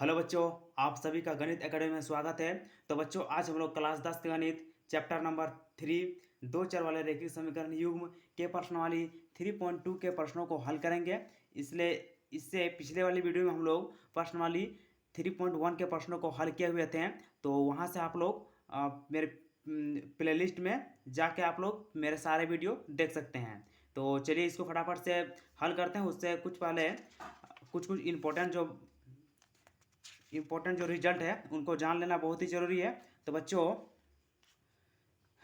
Hello बच्चों, आप सभी का गणित एकेडमी में स्वागत है। तो बच्चों, आज हम लोग क्लास 10 गणित चैप्टर नंबर 3 दो चर वाले रैखिक समीकरण युग्म के प्रश्नावली 3.2 के प्रश्नों को हल करेंगे। इसलिए इससे पिछले वाली वीडियो में हम लोग प्रश्नावली 3.1 के प्रश्नों को हल किए हुए थे। तो वहाँ से आप लोग मेरे प्लेलिस्ट में जाके आप लोग मेरे सारे वीडियो देख सकते हैं। तो चलिए इसको फटाफट से हल करते हैं। उससे कुछ पहले कुछ इम्पोर्टेंट जो रिजल्ट है उनको जान लेना बहुत ही ज़रूरी है। तो बच्चों,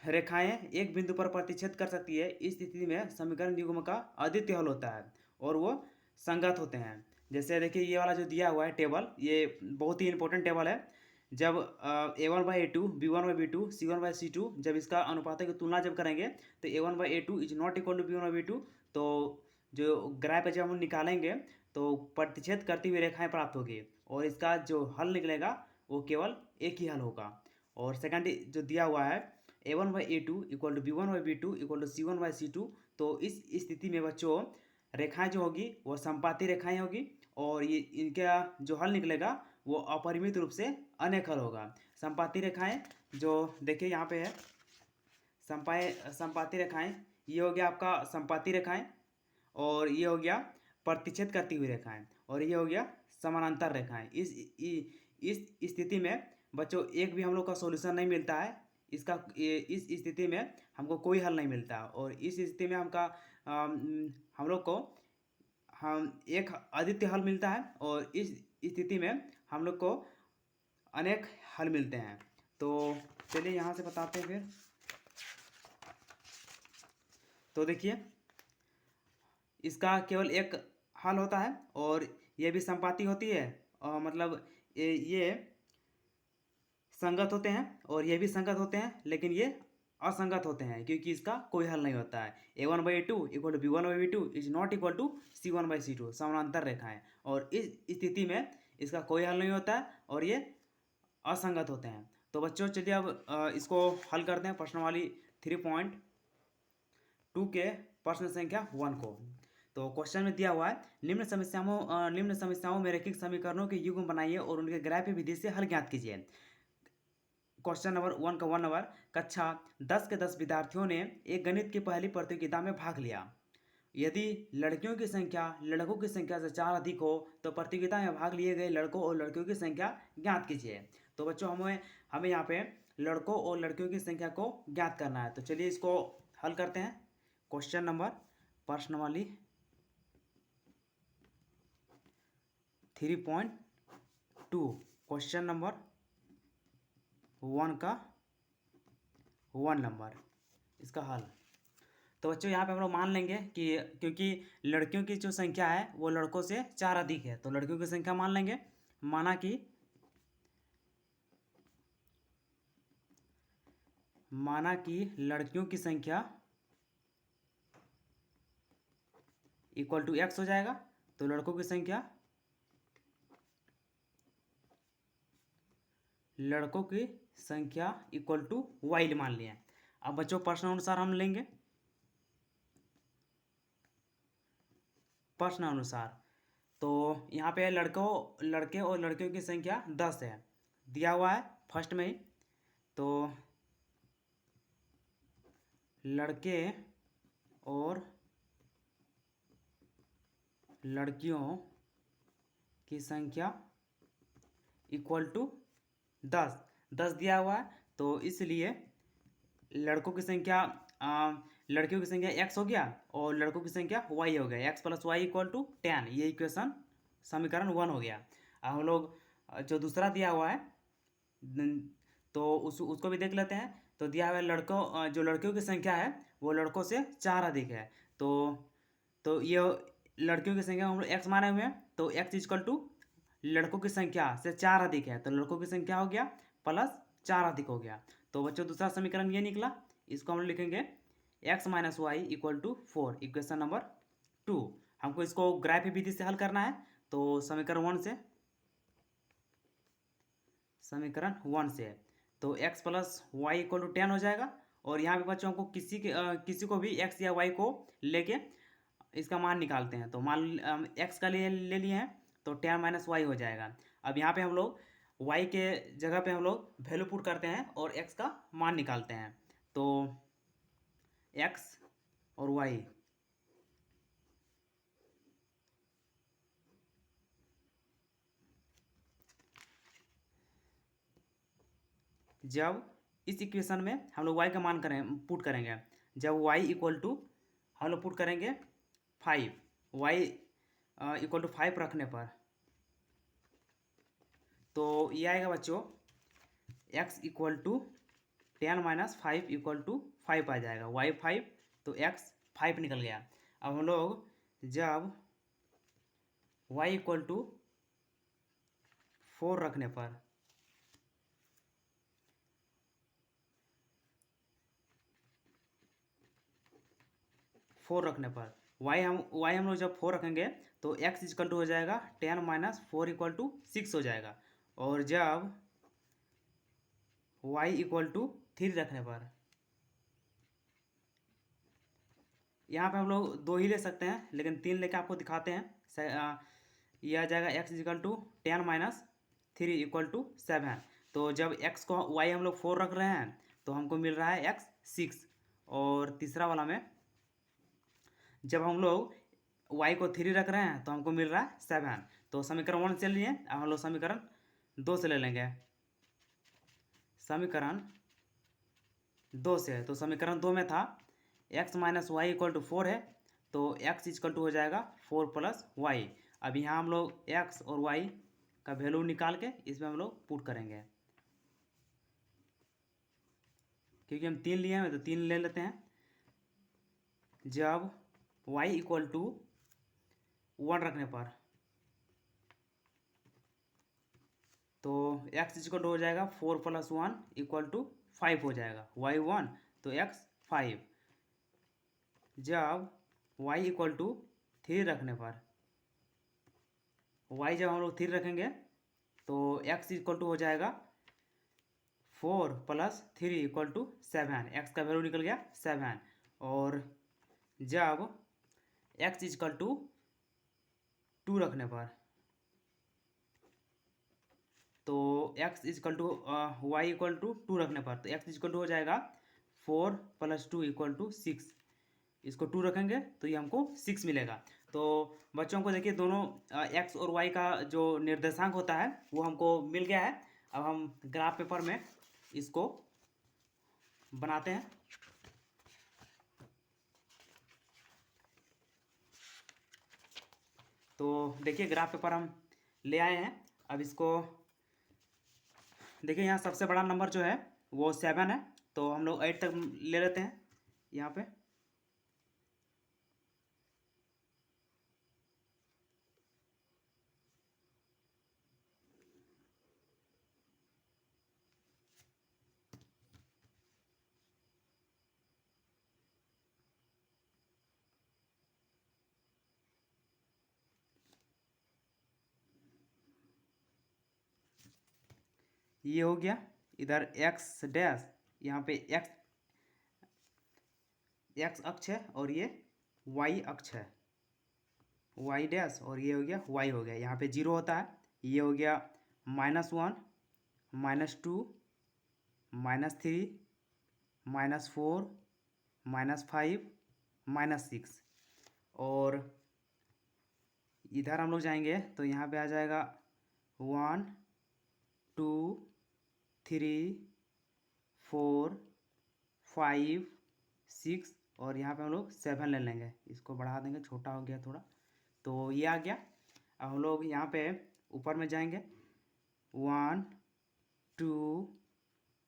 रेखाएं एक बिंदु पर प्रतिच्छेद कर सकती है। इस स्थिति में समीकरण युग्म का अद्वितीय हल होता है और वो संगत होते हैं। जैसे देखिए, ये वाला जो दिया हुआ है टेबल, ये बहुत ही इंपॉर्टेंट टेबल है। जब A1/A2, B1/B2, C1/C2, जब इसका अनुपातों की तुलना जब करेंगे तो A1/A2 is not equal to B1/B2। तो जो ग्राफ है जब हम निकालेंगे तो प्रतिच्छेद करती हुई रेखाएं प्राप्त होगी और इसका जो हल निकलेगा वो केवल एक ही हल होगा। और सेकंड जो दिया हुआ है A1/A2 equal to B1/B2 equal to C1/C2। तो इस स्थिति में बच्चों रेखाएं जो होगी वो समपाती रेखाएं होगी और ये इनका जो हल निकलेगा वो अपरिमित रूप से अनेक हल होगा। समपाती रेखाएं जो देखिए यहाँ पे है, समपाती रेखाएं, ये हो गया आपका समपाती रेखाएं और ये हो गया प्रतिच्छेद करती हुई रेखाएं और ये हो गया समानांतर रेखाएं। इस स्थिति में बच्चों एक भी हम लोग का सॉल्यूशन नहीं मिलता है। इस स्थिति में हमको कोई हल नहीं मिलता और इस स्थिति में हम लोग को एक अद्वितीय हल मिलता है और इस स्थिति में हम लोग को अनेक हल मिलते हैं। तो चलिए यहाँ से बताते हैं फिर। तो देखिए, इसका केवल एक हल होता है और ये भी संपाती होती है मतलब ये संगत होते हैं और ये भी संगत होते हैं, लेकिन ये असंगत होते हैं क्योंकि इसका कोई हल नहीं होता है। A1/A2 equal to B1/B2 is not equal to C1/C2, समानांतर रेखाएं, और इस स्थिति में इसका कोई हल नहीं होता है और ये असंगत होते हैं। तो बच्चों चलिए अब इसको हल करते हैं प्रश्नावली 3.2 के प्रश्न संख्या 1 को। तो क्वेश्चन में दिया हुआ है, निम्न समस्याओं में रैखिक समीकरणों के युग्म बनाइए और उनके ग्राह्य विधि से हल ज्ञात कीजिए। क्वेश्चन नंबर 1 का 1 नंबर, कक्षा 10 के 10 विद्यार्थियों ने एक गणित की पहली प्रतियोगिता में भाग लिया। यदि लड़कियों की संख्या लड़कों की संख्या से 4 अधिक हो तो प्रतियोगिता में भाग लिए गए लड़कों और लड़कियों की संख्या ज्ञात कीजिए। तो बच्चों हमें यहाँ पे लड़कों और लड़कियों की संख्या को ज्ञात करना है। तो चलिए इसको हल करते हैं। क्वेश्चन नंबर प्रश्नावली 3.2 क्वेश्चन नंबर 1 का 1 नंबर, इसका हल। तो बच्चों यहाँ पे हम लोग मान लेंगे कि क्योंकि लड़कियों की जो संख्या है वो लड़कों से 4 अधिक है, तो लड़कियों की संख्या मान लेंगे। माना कि लड़कियों की संख्या इक्वल टू x हो जाएगा। तो लड़कों की संख्या इक्वल टू y मान लिया। अब बच्चों प्रश्न अनुसार हम लेंगे। प्रश्न अनुसार तो यहाँ पे लड़के और लड़कियों की संख्या 10 है, दिया हुआ है फर्स्ट में ही। तो लड़के और लड़कियों की संख्या इक्वल टू 10 दिया हुआ है। तो इसलिए लड़कियों की संख्या x हो गया और लड़कों की संख्या y हो गया। x + y इक्वल टू 10, ये इक्वेशन समीकरण 1 हो गया। अब हम लोग जो दूसरा दिया हुआ है तो उसको भी देख लेते हैं। तो दिया हुआ है जो लड़कियों की संख्या है वो लड़कों से 4 अधिक है। तो ये लड़कियों की संख्या हम लोग x माने हुए हैं, तो x इक्वल टू लड़कों की संख्या से 4 अधिक है, तो लड़कों की संख्या हो गया प्लस 4 अधिक हो गया। तो बच्चों दूसरा समीकरण ये निकला। इसको हम लिखेंगे x - y equal to 4, equation number 2। हमको इसको ग्राह्य विधि से हल करना है। तो समीकरण 1 से तो x + y इक्वल टू 10 हो जाएगा। और यहाँ पे बच्चों हमको किसी को भी x या y को लेके इसका मान निकालते हैं। तो मान x का ले लिए हैं तो tan माइनस वाई हो जाएगा। अब यहाँ पे हम लोग y के जगह पे हम लोग वैल्यू पुट करते हैं और x का मान निकालते हैं। तो x और y, जब इस इक्वेशन में हम लोग y का मान पुट करेंगे, जब y इक्वल टू हम लोग पुट करेंगे 5, y इक्वल टू 5 रखने पर तो ये आएगा बच्चों x equal to 10 minus 5 equal to 5 आ जाएगा। y 5 तो x 5 निकल गया। अब हम लोग जब y इक्वल टू 4 रखने पर y हम लोग जब 4 रखेंगे तो x इक्वल टू हो जाएगा 10 माइनस 4 इक्वल टू 6 हो जाएगा। और जब y इक्वल टू 3 रखने पर, यहाँ पे हम लोग 2 ही ले सकते हैं लेकिन 3 लेके आपको दिखाते हैं। ये आ जाएगा x equal to 10 minus 3 equal to 7। तो जब x को y हम लोग 4 रख रहे हैं तो हमको मिल रहा है x 6। और तीसरा वाला में जब हम लोग y को 3 रख रहे हैं तो हमको मिल रहा है 7। तो समीकरण 1 से लिए, अब हम लोग समीकरण 2 से ले लेंगे। समीकरण 2 से, तो समीकरण 2 में था x minus y equal to 4 है, तो x इक्वल टू हो जाएगा 4 प्लस वाई। अब यहाँ हम लोग x और y का वैल्यू निकाल के इसमें हम लोग पुट करेंगे, क्योंकि हम 3 लिए हैं तो 3 ले लेते हैं। जब y इक्वल टू 1 रखने पर तो x इक्वल टू हो जाएगा 4 प्लस 1 इक्वल टू 5 हो जाएगा। y 1 तो x 5। जब y इक्वल टू 3 रखने पर, y जब हम लोग 3 रखेंगे तो x इक्वल टू हो जाएगा 4 प्लस 3 इक्वल टू 7। x का वैल्यू निकल गया 7। और जब x इक्वल टू 2 रखने पर तो x equal to y equal to 2 रखने पर तो x इक्वल टू हो जाएगा 4 प्लस 2 इक्वल टू 6। इसको 2 रखेंगे तो ये हमको 6 मिलेगा। तो बच्चों को देखिए दोनों x और y का जो निर्देशांक होता है वो हमको मिल गया है। अब हम ग्राफ पेपर में इसको बनाते हैं। तो देखिए ग्राफ पेपर हम ले आए हैं। अब इसको देखिए, यहाँ सबसे बड़ा नंबर जो है वो 7 है, तो हम लोग 8 तक ले लेते हैं यहाँ पे। ये हो गया इधर x डैश, यहाँ पे x अक्ष है और ये y अक्ष है, y डैश, और ये हो गया y हो गया। यहाँ पे 0 होता है, ये हो गया -1 -2 -3 -4 -5 -6। और इधर हम लोग जाएंगे तो यहाँ पे आ जाएगा 1 2 3 4 5 6 और यहाँ पे हम लोग 7 ले लेंगे। इसको बढ़ा देंगे, छोटा हो गया थोड़ा, तो ये आ गया। अब हम लोग यहाँ पे ऊपर में जाएंगे 1 2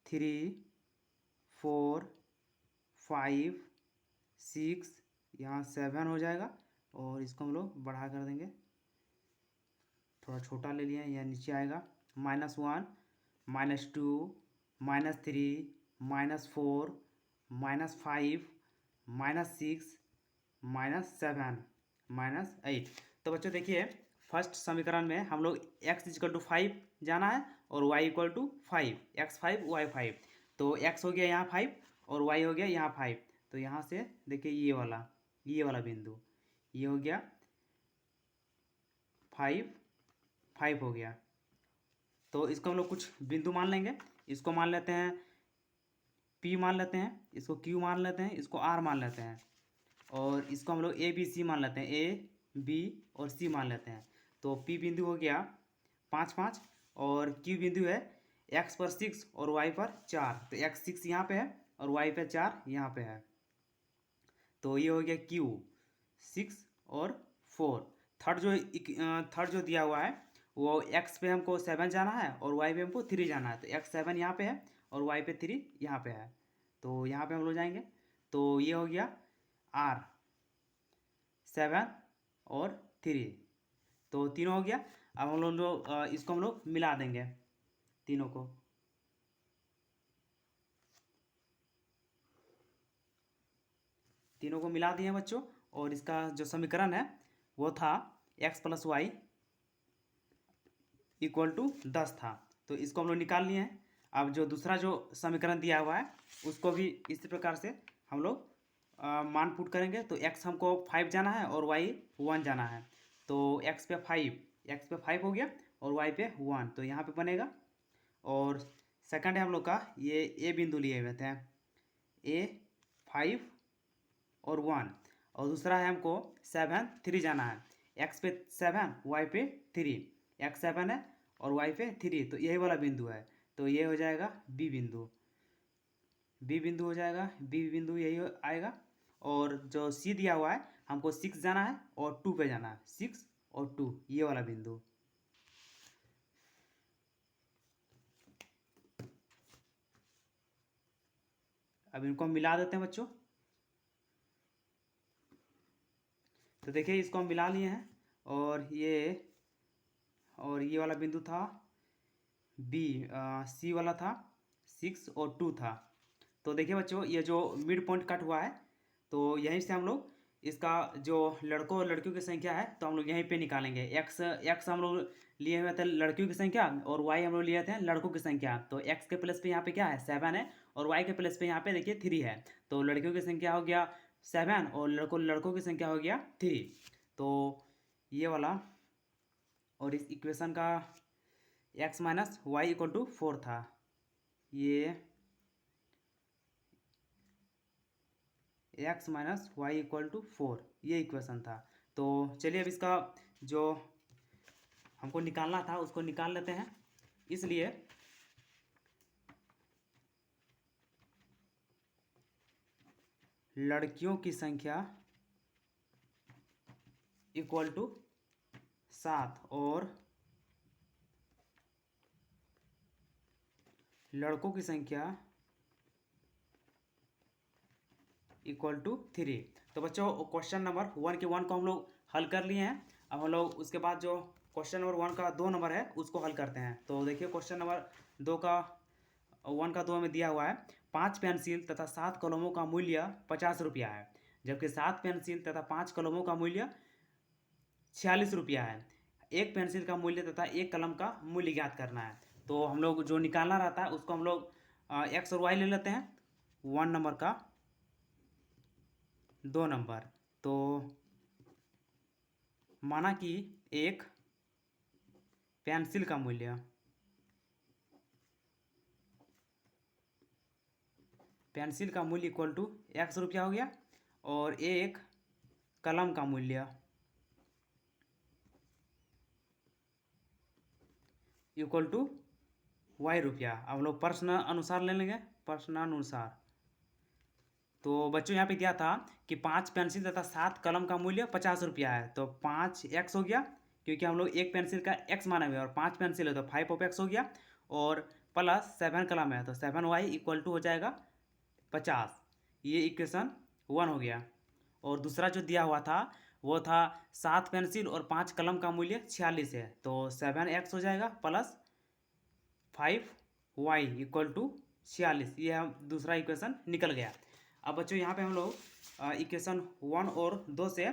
3 4 5 6, यहाँ 7 हो जाएगा। और इसको हम लोग बढ़ा कर देंगे, थोड़ा छोटा ले लिया, यहाँ नीचे आएगा -1 -2 -3 -4 -5 -6 -7 -8। तो बच्चों देखिए फर्स्ट समीकरण में हम लोग x इक्वल टू 5 जाना है और y equal to 5, x 5 y 5। तो x हो गया यहाँ 5 और y हो गया यहाँ 5। तो यहाँ से देखिए ये वाला बिंदु, ये हो गया 5 5 हो गया। तो इसको हम लोग कुछ बिंदु मान लेंगे। इसको मान लेते हैं P मान लेते हैं, इसको Q मान लेते हैं, इसको R मान लेते हैं, और इसको हम लोग ABC मान लेते हैं, A B और C मान लेते हैं। तो P बिंदु हो गया 5 5, और Q बिंदु है X पर 6 और Y पर 4। तो X 6 यहाँ पे है और Y पे 4 यहाँ पे है। तो ये हो गया Q 6 और 4। थर्ड जो दिया हुआ है वो X पे हमको 7 जाना है और Y पे हमको 3 जाना है। तो X 7 यहाँ पे है और Y पे 3 यहाँ पे है। तो यहाँ पे हम लोग जाएंगे। तो ये हो गया R 7 और 3, तो तीनों हो गया। अब हम लोग इसको हम लोग मिला देंगे तीनों को। तीनों को मिला दिए बच्चों, और इसका जो समीकरण है वो था x + y = 10 था। तो इसको हम लोग निकाल लिए हैं। अब जो दूसरा जो समीकरण दिया हुआ है उसको भी इसी प्रकार से हम लोग मान पुट करेंगे। तो x हमको 5 जाना है और y 1 जाना है। तो x पे 5 हो गया और y पे 1, तो यहाँ पे बनेगा। और सेकंड है हम लोग का ये a बिंदु लिए हुए थे, a 5 और 1, और दूसरा है हमको 7 3 जाना है। x पे 7 y पे 3, x 7 है और y पे 3, तो यही वाला बिंदु है। तो ये हो जाएगा b बिंदु हो जाएगा, b बिंदु यही आएगा। और जो c दिया हुआ है हमको 6 जाना है और 2 पे जाना है, 6 और 2, ये वाला बिंदु। अब इनको हम मिला देते हैं बच्चों। तो देखिए इसको हम मिला लिए हैं, और ये वाला बिंदु था बी, सी वाला था 6 और 2 था। तो देखिए बच्चों ये जो मिड पॉइंट कट हुआ है, तो यहीं से हम लोग इसका जो लड़कों और लड़कियों की संख्या है तो हम लोग यहीं पे निकालेंगे। एक्स हम लोग लिए हुए थे लड़कियों की संख्या, और वाई हम लोग लिए थे लड़कों की संख्या। तो एक्स के प्लस पे यहाँ पे क्या है 7 है, और वाई के प्लस पे यहाँ पे देखिए 3 है। तो लड़कियों की संख्या हो गया 7 और लड़कों की संख्या हो गया 3। तो ये वाला, और इस इक्वेशन का x - y = 4 था। ये x - y = 4, ये इक्वेशन था। तो चलिए अब इसका जो हमको निकालना था उसको निकाल लेते हैं। इसलिए लड़कियों की संख्या = 7 और लड़कों की संख्या = 3। तो बच्चों क्वेश्चन नंबर 1 के 1 को हम लोग हल कर लिए हैं। अब हम लोग उसके बाद जो क्वेश्चन नंबर 1 का 2 नंबर है उसको हल करते हैं। तो देखिए क्वेश्चन नंबर 1 का 2 में दिया हुआ है 5 पेंसिल तथा 7 कलमों का मूल्य 50 रुपया है, जबकि 7 पेंसिल तथा 5 कलमों का मूल्य 46 रुपया है। एक पेंसिल का मूल्य तथा एक कलम का मूल्य ज्ञात करना है। तो हम लोग जो निकालना रहता है उसको हम लोग एक्स और वाई ले लेते हैं। 1 नंबर का 2 नंबर। तो माना कि एक पेंसिल का मूल्य = x रुपया हो गया, और एक कलम का मूल्य = y रुपया। अब लोग प्रश्न अनुसार ले लेंगे, प्रश्नानुसार। तो बच्चों यहाँ पे दिया था कि 5 पेंसिल तथा 7 कलम का मूल्य 50 रुपया है। तो 5x हो गया, क्योंकि हम लोग एक पेंसिल का x माना हुआ है, और 5 पेंसिल है तो 5 हो गया, और प्लस 7 कलम है तो 7y = हो जाएगा 50। ये इक्वेशन 1 हो गया। और दूसरा जो दिया हुआ था वो था 7 पेंसिल और 5 कलम का मूल्य 46 है, तो 7x हो जाएगा प्लस 5y = 46। ये हम दूसरा इक्वेशन निकल गया। अब बच्चों यहाँ पे हम लोग इक्वेशन 1 और 2 से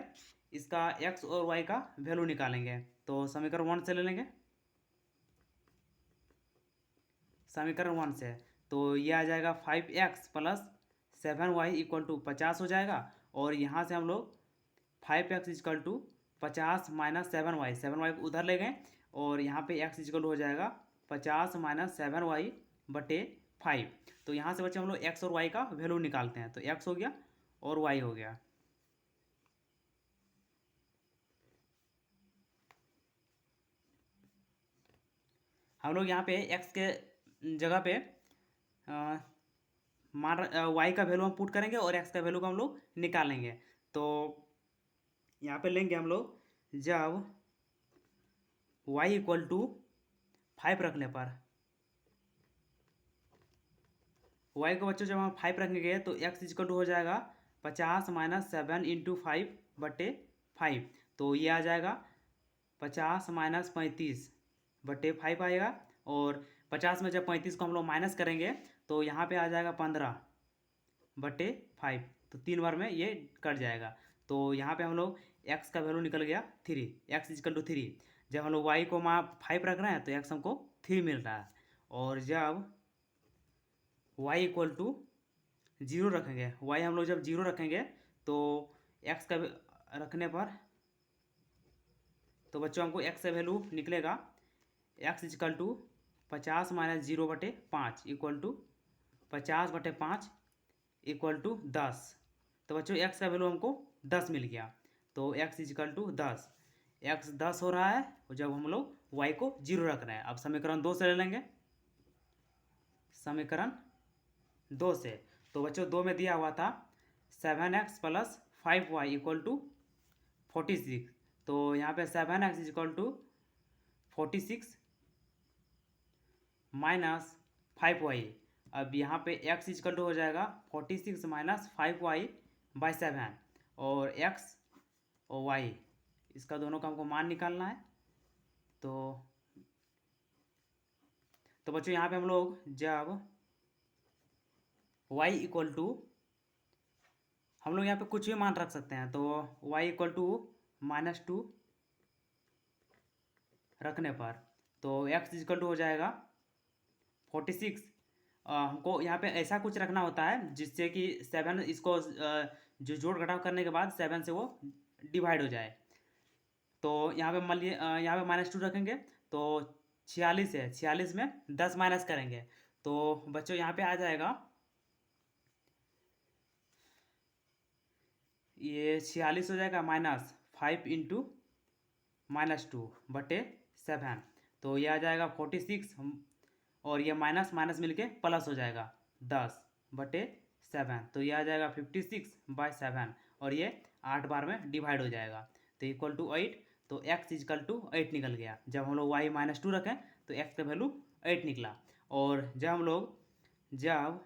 इसका x और y का वैल्यू निकालेंगे। तो समीकरण 1 से ले लेंगे। समीकरण 1 से तो ये आ जाएगा 5x + 7y = 50 हो जाएगा, और यहाँ से हम लोग 5x = 50 - 7y को उधर ले गए, और यहाँ पे x इक्वल हो जाएगा 50 माइनस 7y बटे 5। तो यहाँ से बच्चे हम लोग x और y का वैल्यू निकालते हैं। तो x हो गया और y हो गया। हम लोग यहाँ पे x के जगह पे y का वैल्यू हम पुट करेंगे और x का वैल्यू को हम लोग निकालेंगे। तो यहाँ पे लेंगे हम लोग, जब y इक्वल टू 5 रखने पर, y को बच्चों जब हम 5 रखेंगे तो x इक्वल टू हो जाएगा 50 माइनस 7 इंटू 5 बटे 5। तो ये आ जाएगा 50 माइनस 35 बटे 5 आएगा। और 50 में जब 35 को हम लोग माइनस करेंगे तो यहाँ पे आ जाएगा 15 बटे 5। तो 3 बार में ये कट जाएगा। तो यहाँ पे हम लोग x का वैल्यू निकल गया 3, x इक्वल टू 3। जब हम लोग y को 5 रख रहे हैं तो x हमको 3 मिल रहा है। और जब y इक्वल टू 0 रखेंगे, y हम लोग जब 0 रखेंगे तो x का रखने पर, तो बच्चों हमको x का वैल्यू निकलेगा x इक्वल टू 50 माइनस 0 बटे 5 इक्वल टू 50 बटे 5 इक्वल टू 10। तो बच्चों x का वैल्यू हमको 10 मिल गया। तो x इक्वल टू 10, x 10 हो रहा है जब हम लोग y को 0 रख रहे हैं। अब समीकरण 2 से ले लेंगे, समीकरण 2 से। तो बच्चों 2 में दिया हुआ था 7x plus 5y equal to 46। तो यहाँ पे 7x equal to 46 minus 5y। अब यहाँ पे x इक्वल टू हो जाएगा 46 माइनस 5y बाई 7। और x और y इसका दोनों का हमको मान निकालना है। तो बच्चों यहाँ पे हम लोग जब y इक्वल टू, हम लोग यहाँ पे कुछ भी मान रख सकते हैं। तो y इक्वल टू -2 रखने पर तो x इक्वल टू हो जाएगा 46। हमको यहाँ पे ऐसा कुछ रखना होता है जिससे कि 7 इसको जो जोड़ घटाव करने के बाद 7 से वो डिवाइड हो जाए। तो यहाँ पे मान लिए यहाँ पे -2 रखेंगे तो 46 है, 46 में 10 माइनस करेंगे तो बच्चों यहाँ पे आ जाएगा, ये 46 हो जाएगा -5 इंटू -2 बटे 7। तो ये आ जाएगा 46 और ये माइनस माइनस मिलके प्लस हो जाएगा 10 बटे 7। तो ये आ जाएगा 56 बाई 7 और ये 8 बार में डिवाइड हो जाएगा। तो इक्वल टू 8। तो x इक्वल टू 8 निकल गया। जब हम लोग y -2 रखें तो x का वैल्यू 8 निकला। और जब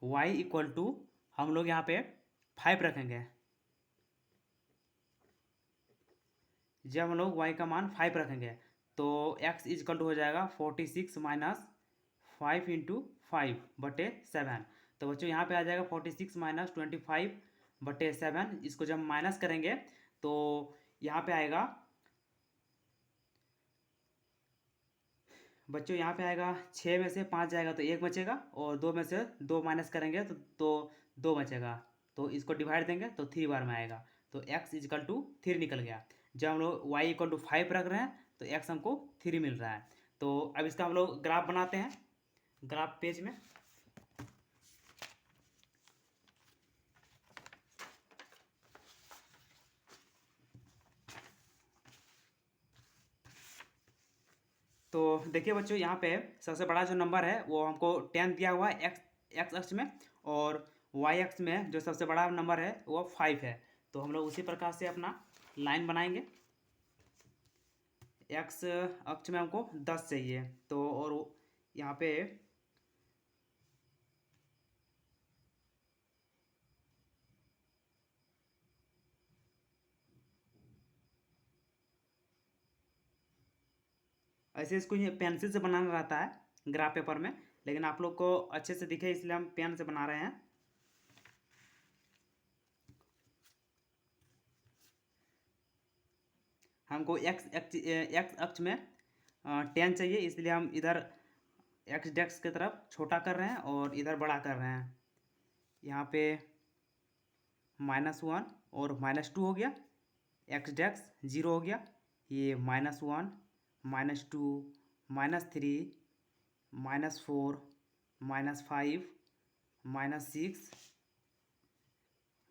y इक्वल टू हम लोग यहाँ पे 5 रखेंगे, जब हम लोग y का मान 5 रखेंगे तो x इक्वल टू हो जाएगा 46 माइनस 5 इंटू 5 बटे 7। तो बच्चों यहाँ पे आ जाएगा 46 माइनस 25 बटे 7। इसको जब माइनस करेंगे तो यहाँ पे आएगा, बच्चों यहाँ पे आएगा 6 में से 5 जाएगा तो 1 बचेगा और 2 में से 2 माइनस करेंगे तो 2 बचेगा। तो इसको डिवाइड देंगे तो 3 बार में आएगा। तो x इक्वल टू 3 निकल गया। जब हम लोग y इक्वल टू 5 रख रहे हैं तो x हमको 3 मिल रहा है। तो अब इसका हम लोग ग्राफ बनाते हैं, ग्राफ पेज में। तो देखिए बच्चों यहाँ पे सबसे बड़ा जो नंबर है वो हमको 10 दिया हुआ है x अक्ष में, और y अक्ष में जो सबसे बड़ा नंबर है वो 5 है। तो हम लोग उसी प्रकार से अपना लाइन बनाएंगे। x अक्ष में हमको 10 चाहिए, तो और यहाँ पे ऐसे इसको ये पेंसिल से बनाना रहता है ग्राफ पेपर में, लेकिन आप लोग को अच्छे से दिखे इसलिए हम पेन से बना रहे हैं। हमको x अक्ष में 10 चाहिए, इसलिए हम इधर x डेक्स की तरफ छोटा कर रहे हैं और इधर बड़ा कर रहे हैं। यहाँ पे -1 और -2 हो गया, x डेक्स 0 हो गया। ये -1, -2, -3, -4, -5, -6,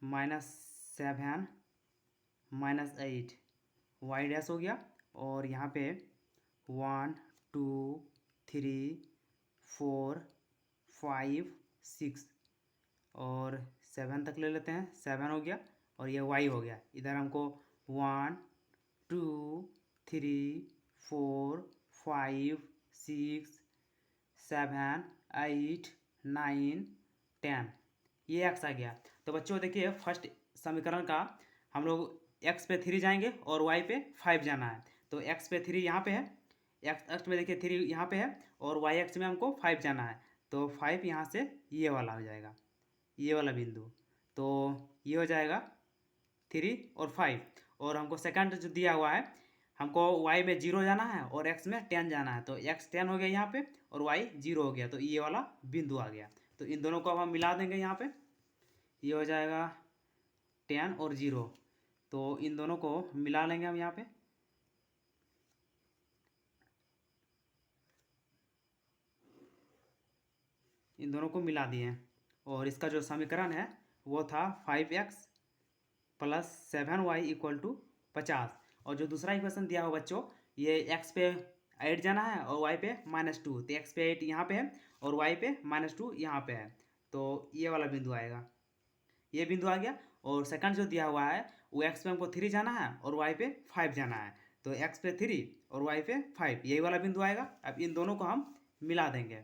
-7, -8 वाई डैश हो गया। और यहाँ पे 1 2 3 4 5 6 और 7 तक ले लेते हैं, 7 हो गया। और ये वाई हो गया। इधर हमको 1 2 3 4 5 6 7 8 9 10 ये एक्स आ गया। तो बच्चों देखिए फर्स्ट समीकरण का हम लोग एक्स पे 3 जाएंगे और वाई पे 5 जाना है। तो एक्स पे 3 यहाँ पे है, एक्स एक्स में देखिए 3 यहाँ पे है और वाई एक्स में हमको 5 जाना है। तो 5 यहाँ से ये वाला हो जाएगा, ये वाला बिंदु। तो ये हो जाएगा 3 और 5। और हमको सेकंड जो दिया हुआ है, हमको y में 0 जाना है और x में 10 जाना है। तो x 10 हो गया यहाँ पे और y 0 हो गया। तो ये वाला बिंदु आ गया। तो इन दोनों को अब हम मिला देंगे यहाँ पे, ये हो जाएगा 10 और 0। तो इन दोनों को मिला लेंगे हम यहाँ पे। इन दोनों को मिला दिए और इसका जो समीकरण है वो था 5x plus 7y equal to 50। और जो दूसरा इक्वेशन दिया हो बच्चों, ये x पे 8 जाना है और y पे -2। तो x पे 8 यहाँ पे है और y पे -2 यहाँ पे है। तो ये वाला बिंदु आएगा, ये बिंदु आ गया। और सेकंड जो दिया हुआ है वो x पे हमको 3 जाना है और y पे 5 जाना है। तो x पे 3 और y पे 5, यही वाला बिंदु आएगा। अब इन दोनों को हम मिला देंगे।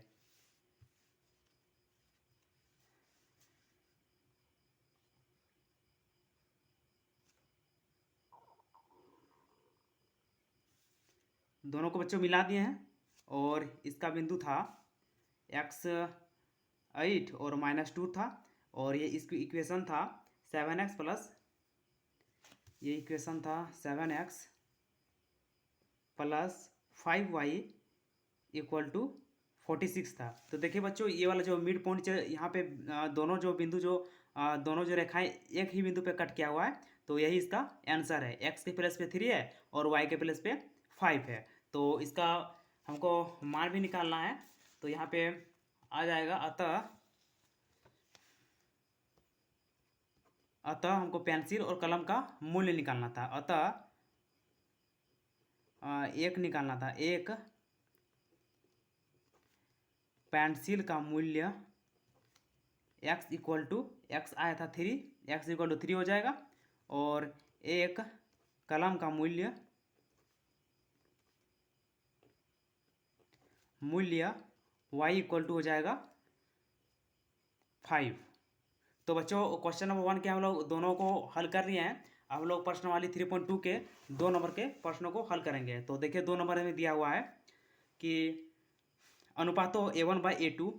दोनों को बच्चों मिला दिए हैं और इसका बिंदु था x8 और -2 था। और ये इसकी इक्वेशन था 7x प्लस, ये इक्वेशन था 7x plus 5y equal to 46 था। तो देखिए बच्चों ये वाला जो मिड पॉइंट यहाँ पे दोनों जो बिंदु जो दोनों जो रेखाएं एक ही बिंदु पे कट किया हुआ है। तो यही इसका आंसर है। x के प्लस पे 3 है और y के प्लस पे 5 है। तो इसका हमको मान भी निकालना है। तो यहाँ पे आ जाएगा, अतः हमको पेंसिल और कलम का मूल्य निकालना था। अतः एक निकालना था, एक पेंसिल का मूल्य x इक्वल टू, एक्स आया था 3, x इक्वल टू 3 हो जाएगा। और एक कलम का मूल्य y इक्वल टू हो जाएगा 5। तो बच्चों क्वेश्चन नंबर 1 के हम लोग दोनों को हल कर लिए हैं। अब हम लोग प्रश्न वाली 3.2 के 2 नंबर के प्रश्नों को हल करेंगे। तो देखिए 2 नंबर में दिया हुआ है कि अनुपातों a1/a2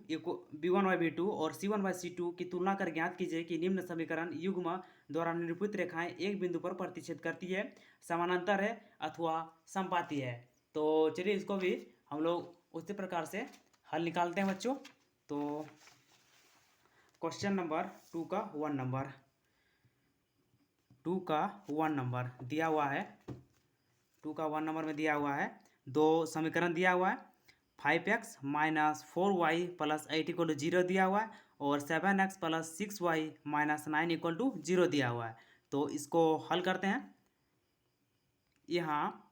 b1/b2 और c1/c2 की तुलना कर ज्ञात कीजिए कि निम्न समीकरण युग्म द्वारा निरूपित रेखाएं एक बिंदु पर प्रतिच्छेद करती है, समानांतर है अथवा समपाती है। तो चलिए इसको भी हम लोग उसी प्रकार से हल निकालते हैं बच्चों। तो क्वेश्चन नंबर 2 का 1 नंबर दिया हुआ है। 2 का 1 नंबर में दिया हुआ है, दो समीकरण दिया हुआ है। 5x minus 4y plus 8 equal to 0 दिया हुआ है और 7x plus 6y minus 9 equal to 0 दिया हुआ है। तो इसको हल करते हैं। यहाँ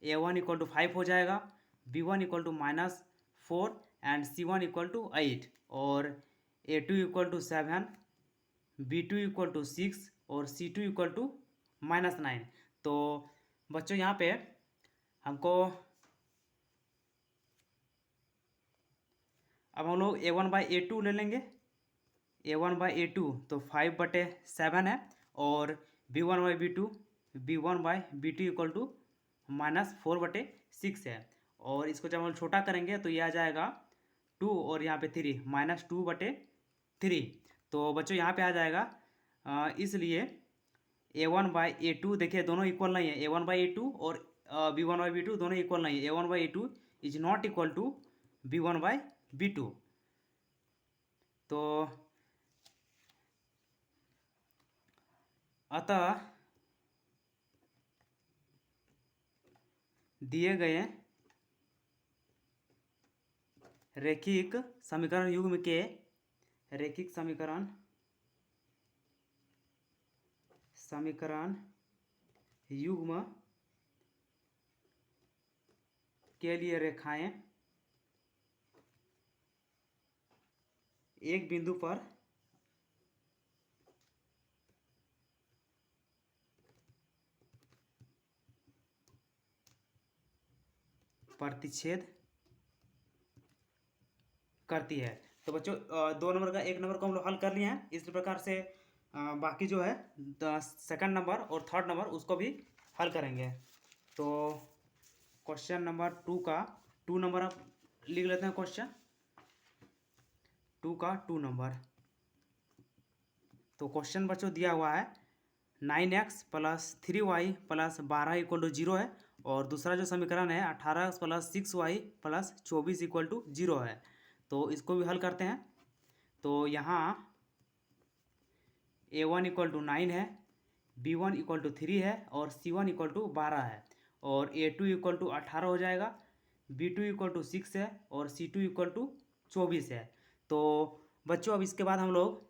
a1 इक्वल टू 5 हो जाएगा, b1 equal to -4 and c1 equal to 8 और a2 equal to 7, b2 equal to 6 और c2 इक्वल टू -9। तो बच्चों यहाँ पे हमको अब हम लोग a1/a2 ले लेंगे। a1/a2 तो 5/7 है और b1/b2 इक्वल टू -4/6 है। और इसको जब हम छोटा करेंगे तो ये आ जाएगा 2 और यहाँ पे 3 -2/3। तो बच्चों यहाँ पे आ जाएगा, इसलिए a1/a2 देखिए दोनों इक्वल नहीं है। a1/a2 और b1/b2 दोनों इक्वल नहीं है। a1/a2 is not equal to b1/b2। तो अतः दिए गए रैखिक समीकरण युग्म के रैखिक समीकरण युग्म के लिए रेखाएं एक बिंदु पर प्रतिच्छेद करती है। तो बच्चों 2 नंबर का 1 नंबर को हम लोग हल कर लिए हैं। इसी प्रकार से बाकी जो है सेकंड नंबर और थर्ड नंबर उसको भी हल करेंगे। तो क्वेश्चन नंबर 2 का 2 नंबर आप लिख लेते हैं। क्वेश्चन 2 का 2 नंबर। तो क्वेश्चन बच्चों दिया हुआ है 9x + 3y + 12 = 0 है, और दूसरा जो समीकरण है 18x + 6y + 24 = 0 है। तो इसको भी हल करते हैं। तो यहाँ a1 = 9 है, b1 = 3 है और c1 = 12 है, और a2 = 18 हो जाएगा, b2 = 6 है और c2 = 24 है। तो बच्चों अब इसके बाद हम लोग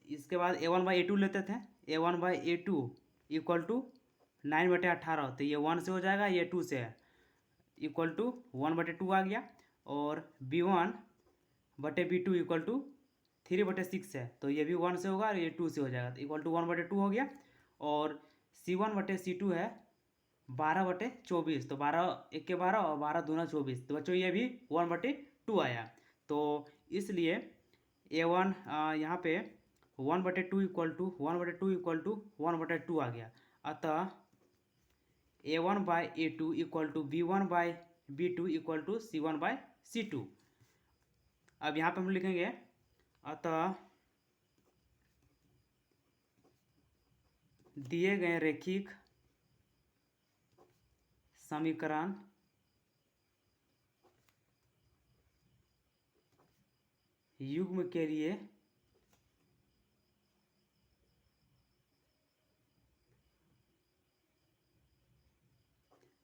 a1/a2 लेते थे। a1/a2 = 9/18, तो ये 1 से हो जाएगा, ये 2 से है, = 1/2 आ गया, और b1/b2 = 3/6 है, तो ये भी 1 से होगा और ये 2 से हो जाएगा, तो = 1/2 हो गया। और c1/c2 है 12/24, तो 12 1 के 12 और 12 दूना 24, तो बच्चों ये भी 1/2 आया। तो इसलिए a1 यहाँ पे 1/2 = 1/2 आ गया। अतः a1/a2 = b1/b2 = c1/c2। अब यहाँ पे हम लिखेंगे अतः दिए गए रैखिक समीकरण युग्म के लिए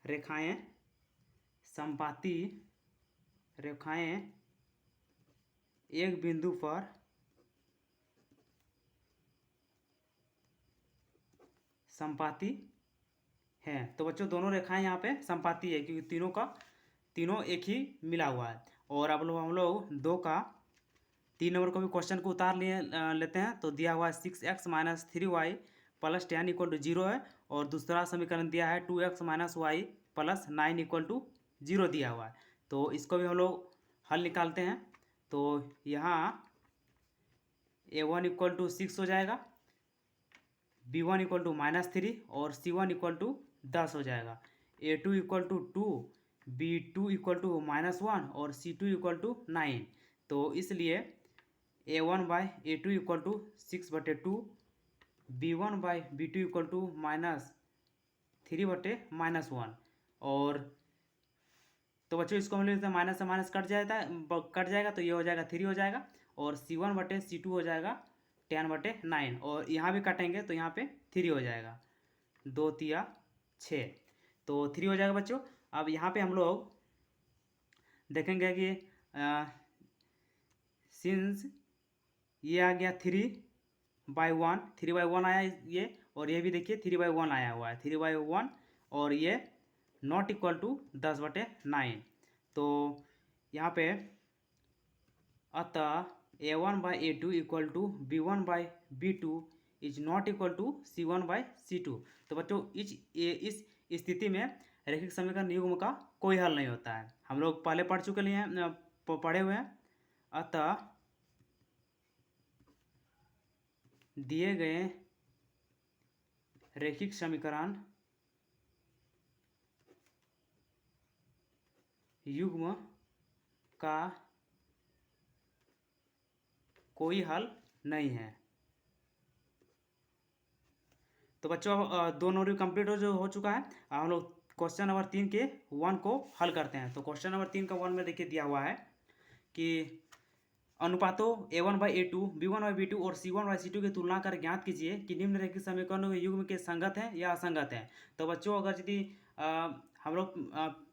रेखाएं समपाती रेखाएं एक बिंदु पर समपाती हैं। तो बच्चों दोनों रेखाएं यहाँ पे समपाती है, क्योंकि तीनों एक ही मिला हुआ है। और अब हम लोग 2 का 3 नंबर को भी क्वेश्चन को उतार लेते हैं। तो दिया हुआ है 6x - 3y + 10 = 0 है, और दूसरा समीकरण दिया है 2x - y + 9 = 0 दिया हुआ है। तो इसको भी हम लोग हल निकालते हैं। तो यहाँ a1 = 6 हो जाएगा, b1 = -3 और c1 = 10 हो जाएगा, a2 = 2, b2 = -1 और c2 = 9। तो इसलिए a1/a2 = 6/2, b1/b2 = -3/-1। और तो बच्चों इसको हम लेते हैं, माइनस से माइनस कट जाएगा, तो ये हो जाएगा 3 हो जाएगा, और c1/c2 हो जाएगा 10/9, और यहाँ भी काटेंगे तो यहाँ पे 3 हो जाएगा, 2 तिया 6, तो 3 हो जाएगा बच्चों। अब यहाँ पे हम लोग देखेंगे कि सिंस ये आ गया 3/1 आया ये, और ये भी देखिए 3/1 आया हुआ है, 3/1, और ये नॉट इक्वल टू 10/9। तो यहाँ पे अतः a1/a2 = b1/b2 is not equal to c1/c2। तो बच्चों इस स्थिति में रैखिक समीकरण युग्म का कोई हल नहीं होता है, हम लोग पहले पढ़े हुए हैं। अतः दिए गए रैखिक समीकरण युग्म का कोई हल नहीं है। तो बच्चों 2 नंबर कंप्लीट हो चुका है। हम लोग क्वेश्चन नंबर 3 के 1 को हल करते हैं। तो क्वेश्चन नंबर 3 का 1 में देखिए दिया हुआ है कि अनुपातों a1/a2, b1/b2 और c1/c2 की तुलना कर ज्ञात कीजिए कि निम्नलिखित समीकरणों के युग्म के संगत हैं या असंगत हैं। तो बच्चों अगर यदि हम लोग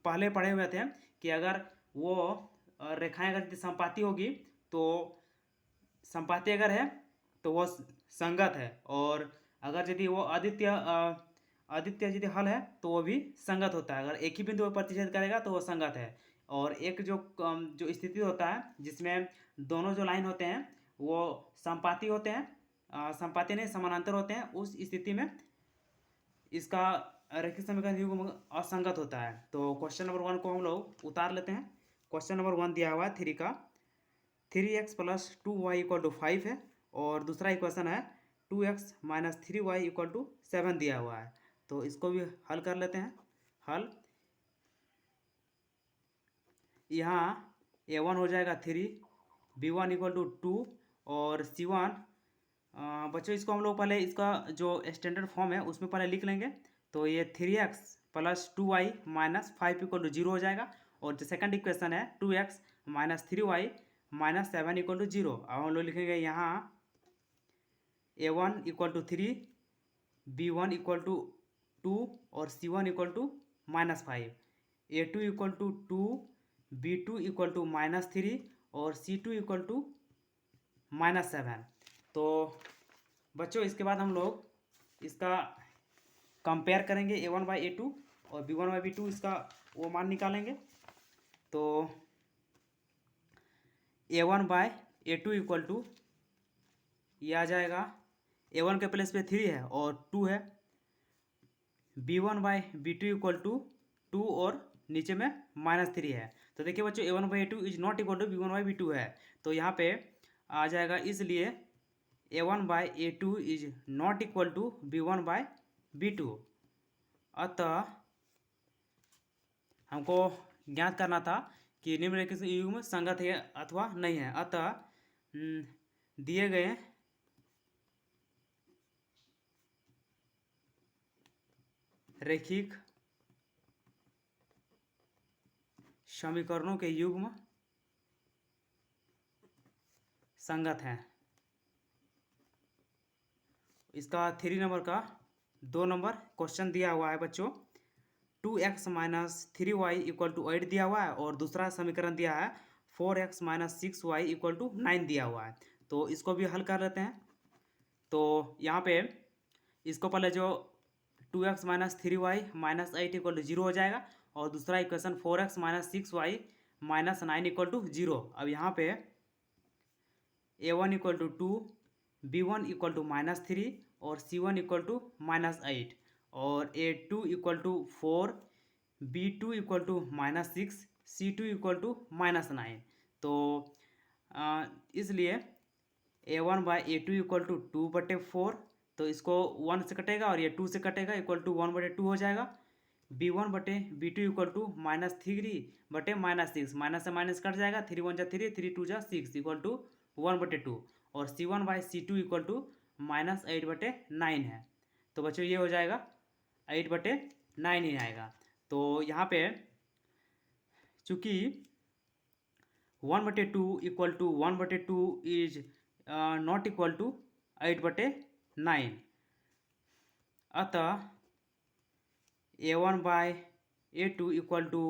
पहले पढ़े हुए थे कि अगर वो रेखाएं अगर यदि समपाती होगी तो समपाती अगर है तो वो संगत है, और अगर यदि वो आदित्य यदि हल है तो वो भी संगत होता है। अगर एक ही बिंदु पर प्रतिच्छेद करेगा तो वो संगत है। और एक जो स्थिति होता है जिसमें दोनों जो लाइन होते हैं वो समपाती होते हैं, समपाती नहीं समानांतर होते हैं, उस स्थिति में इसका रैखिक समीकरण युग्म असंगत होता है। तो क्वेश्चन नंबर 1 को हम लोग उतार लेते हैं। क्वेश्चन नंबर 1 दिया हुआ है 3 का, 3x + 2y = 5 है, और दूसरा इक्वेशन है 2x - 3y = 7 दिया हुआ है। तो इसको भी हल कर लेते हैं। हल यहाँ a1 हो जाएगा 3, b1 = 2 और c1 बच्चों इसको हम लोग पहले इसका जो स्टैंडर्ड फॉर्म है उसमें पहले लिख लेंगे। तो ये 3x + 2y - 5 = 0 हो जाएगा, और जो सेकंड इक्वेशन है 2x - 3y - 7 = 0। अब हम लोग लिखेंगे यहाँ a1 = 3, b1 = 2 और c1 = -5, a2 = 2, b2 = -3 और c2 = -7। तो बच्चों इसके बाद हम लोग इसका कंपेयर करेंगे a1/a2 और b1/b2, इसका वो मान निकालेंगे। तो a1/a2 = ये आ जाएगा, a1 के प्लेस पे 3 है और 2 है, b1/b2 = 2 और नीचे में -3 है। तो देखिए बच्चों a1/a2 is not equal to b1/b2 है, तो यहाँ पे आ जाएगा, इसलिए a1/a2 is not equal to b1/b2। अतः हमको ज्ञात करना था कि निम्नलिखित युग्म संगत है अथवा नहीं है। अतः दिए गए रैखिक समीकरणों के युग्म संगत हैं। इसका 3 नंबर का 2 नंबर क्वेश्चन दिया हुआ है बच्चों, 2x - 3y = 8 दिया हुआ है, और दूसरा समीकरण दिया है 4x - 6y = 9 दिया हुआ है। तो इसको भी हल कर लेते हैं। तो यहाँ पे इसको पहले जो 2x - 3y - 8 = 0 हो जाएगा, और दूसरा इक्वेशन 4x - 6y - 9 = 0। अब यहाँ पे a1 = 2, b1 = -3 और c1 = -8, और a2 = 4, b2 = -6, c2 = -9। तो इसलिए a1/a2 = 2/4, तो इसको 1 से कटेगा और ये 2 से कटेगा, = 1/2 हो जाएगा। b1/b2 = -3/6, माइनस से माइनस कट जाएगा, 3 × 1 = 3, 3 × 2 = 6 = 1/2, और c1/c2 = -8/9 है। तो बच्चों ये हो जाएगा 8/9 ही आएगा। तो यहाँ पे चूँकि 1/2 = 1/2 इज नॉट इक्वल टू 8/9, अतः a1/a2 =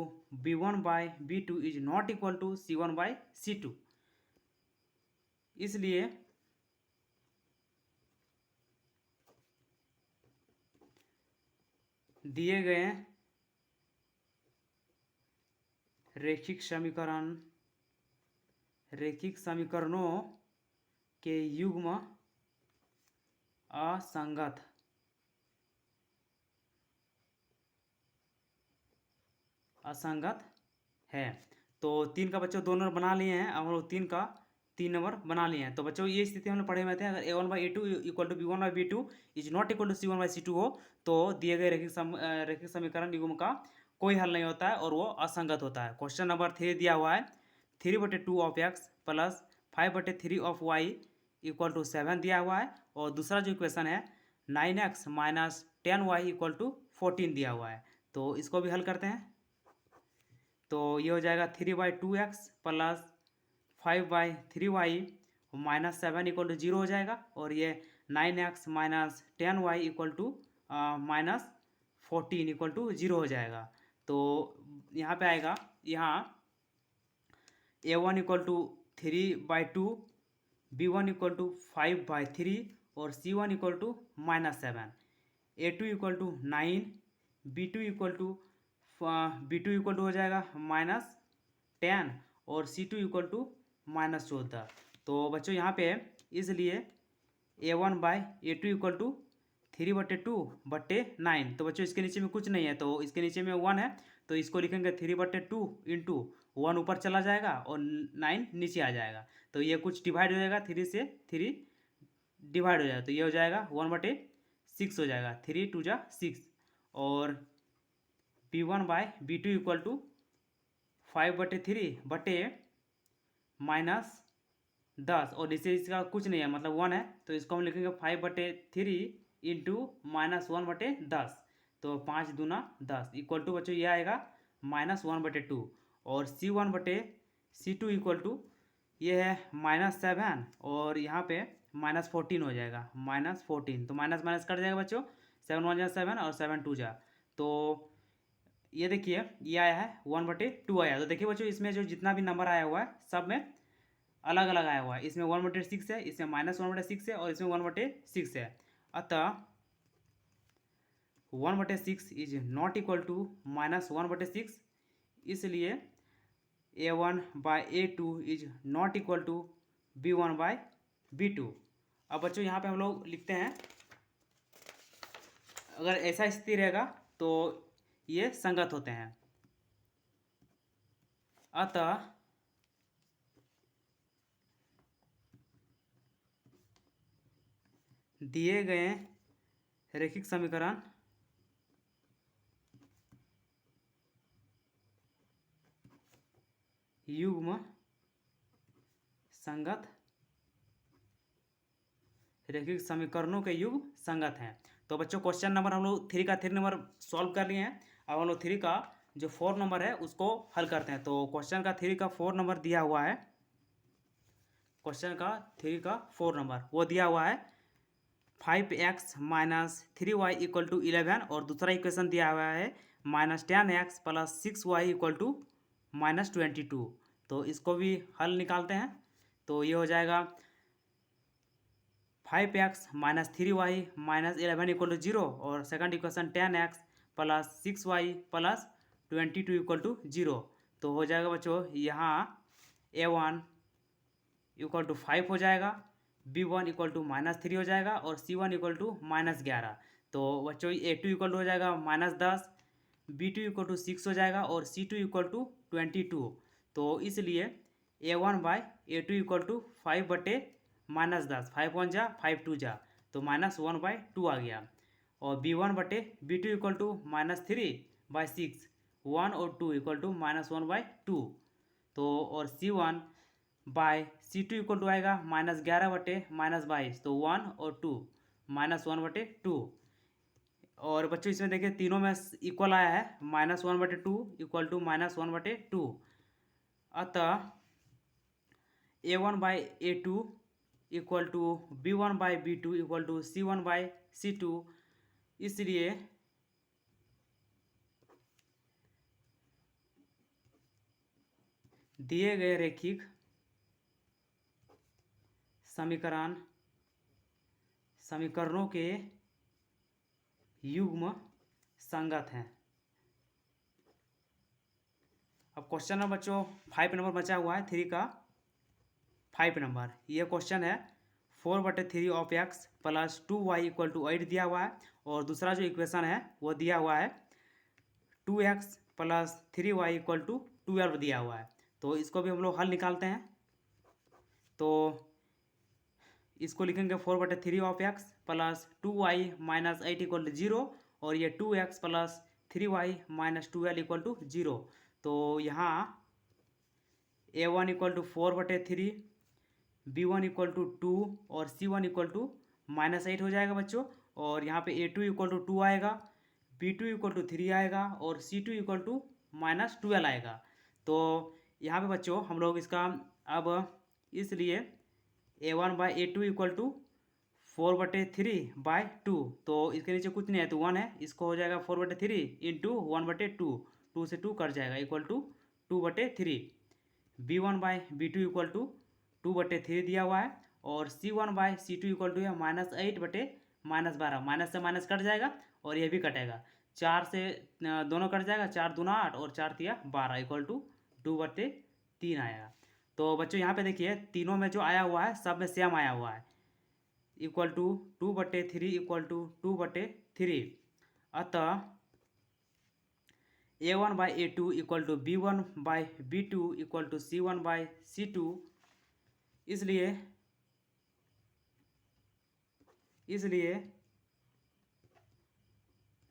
b1/b2 is not equal to c1/c2। इसलिए दिए गए रैखिक समीकरणों के युग्म असंगत है। तो 3 का बच्चों 2 नंबर बना लिए हैं, अब हम लोग 3 का 3 नंबर बना लिए हैं। तो बच्चों ये स्थिति हमने पढ़े हुए थे, अगर a1/a2 = b1/b2 is not equal to c1/c2 हो, तो दिए गए रैखिक समीकरण युग्म का कोई हल नहीं होता है और वो असंगत होता है। क्वेश्चन नंबर 3 दिया हुआ है 3/2 of x + 5/3 of y = 7 दिया हुआ है, और दूसरा जो इक्वेशन है 9x - 10y = 14 दिया हुआ है। तो इसको भी हल करते हैं। तो ये हो जाएगा 3/2x + 5/3y - 7 = 0 हो जाएगा, और ये 9x - 10y = -14 = 0 हो जाएगा। तो यहाँ पे आएगा, यहाँ A1 equal to 3/2, B1 equal to 5/3 और C1 equal to -7, A2 equal to 9, B2 equal to हो जाएगा -10 और C2 इक्वल टू -14। तो बच्चों यहाँ पे इसलिए A1/A2 इक्वल टू 3/2/9। तो बच्चों इसके नीचे में कुछ नहीं है, तो इसके नीचे में 1 है, तो इसको लिखेंगे 3/2 इंटू 1 ऊपर चला जाएगा और 9 नीचे आ जाएगा। तो ये कुछ डिवाइड हो जाएगा, 3 से 3 डिवाइड हो जाएगा, तो ये हो जाएगा 1/6 हो जाएगा, 3 2 जा 6। और B1/B2 इक्वल टू 5/3 बटे -10 और नीचे इसका कुछ नहीं है, मतलब 1 है, तो इसको हम लिखेंगे 5/3 इंटू -1/10। तो 5 दूना 10 इक्वल टू बच्चों ये आएगा -1/2। और C1/C2 इक्वल टू ये है -7 और यहाँ पे -14 हो जाएगा, -14। तो माइनस माइनस कट जाएगा बच्चों, 7 1 जा 7 और 7 2 जा। तो ये देखिए ये आया है 1/2 आया। तो देखिए बच्चों इसमें जो जितना भी नंबर आया हुआ है सब में अलग अलग आया हुआ है। इसमें 1/6 है, इसमें -1/6 है और इसमें 1/6 है। अतः 1/6 इज नॉट इक्वल टू -1/6, इसलिए A1/A2 is not equal to B1/B2। अब बच्चों यहाँ पे हम लोग लिखते हैं, अगर ऐसा स्थिति रहेगा तो ये संगत होते हैं। अतः दिए गए रैखिक समीकरण युग्म संगत, रैखिक समीकरणों के युग्म संगत हैं। तो बच्चों क्वेश्चन नंबर हम लोग 3 का 3 नंबर सॉल्व कर लिए हैं। अब हम लोग 3 का जो 4 नंबर है उसको हल करते हैं। तो क्वेश्चन का 3 का 4 नंबर दिया हुआ है, क्वेश्चन का 3 का 4 नंबर वो दिया हुआ है 5x - 3y इक्वल टू 11 और दूसरा इक्वेशन दिया हुआ है -10x + 6y इक्वल टू -22। तो इसको भी हल निकालते हैं। तो ये हो जाएगा 5x - 3y - 11 इक्वल टू 0 और second equation 10x + 6y + 22 equal to 0। तो हो जाएगा बच्चों यहाँ A1 इक्वल टू 5 हो जाएगा, B1 इक्वल टू -3 हो जाएगा और C1 इक्वल टू -11। तो बच्चों A2 इक्वल टू हो जाएगा -10, B2 इक्वल टू 6 हो जाएगा और C2 इक्वल टू 22। तो इसलिए A1/A2 इक्वल टू 5/-10, 5 1 जा 5 2 जा, तो -1/2 आ गया। और B1/B2 इक्वल टू -3/6, 1 और 2 इक्वल टू -1/2। तो और C1/C2 इक्वल टू आएगा -11/-22, तो 1 और 2, -1/2। और बच्चों इसमें देखिए तीनों में इक्वल आया है, -1/2 इक्वल टू -1/2। अतः A1/A2 equal to B1/B2 equal to C1/C2। इसलिए दिए गए रैखिक समीकरणों के युग्म संगत हैं। अब क्वेश्चन नंबर बच्चों 5 नंबर बचा हुआ है, 3 का 5 नंबर। ये क्वेश्चन है 4/3 of x + 2y equal to 8 दिया हुआ है और दूसरा जो इक्वेशन है वो दिया हुआ है 2x + 3y इक्वल टू 12 दिया हुआ है। तो इसको भी हम लोग हल निकालते हैं। तो इसको लिखेंगे 4/3 of x + 2y - 8 equal to 0 और ये 2x + 3y - 12 इक्वल टू 0। तो यहाँ A1 equal to 4/3, B1 equal to 2 और C1 इक्वल टू -8 हो जाएगा बच्चों। और यहाँ पे A2 इक्वल टू 2 आएगा, B2 इक्वल टू 3 आएगा और C2 इक्वल टू -12 आएगा। तो यहाँ पे बच्चों हम लोग इसका अब इसलिए A1/A2 इक्वल टू 4/3/2, तो इसके नीचे कुछ नहीं है तो 1 है, इसको हो जाएगा 4/3 इंटू 1/2, 2 से 2 कट जाएगा equal to 2/3। B1/B2 equal to 2/3 दिया हुआ है और C1/C2 इक्वल टू है -8/-12। माइनस से माइनस कट जाएगा और ये भी कटेगा। 4 से दोनों कट जाएगा, 4 दूना 8 और 4 तिया 12 इक्वल टू 2/3 आएगा। तो बच्चों यहाँ पे देखिए तीनों में जो आया हुआ है सब में सेम आया हुआ है इक्वल टू 2/3 इक्वल टू 2/3। अतः A1/A2 equal to B1/B2 equal to C1/C2। इसलिए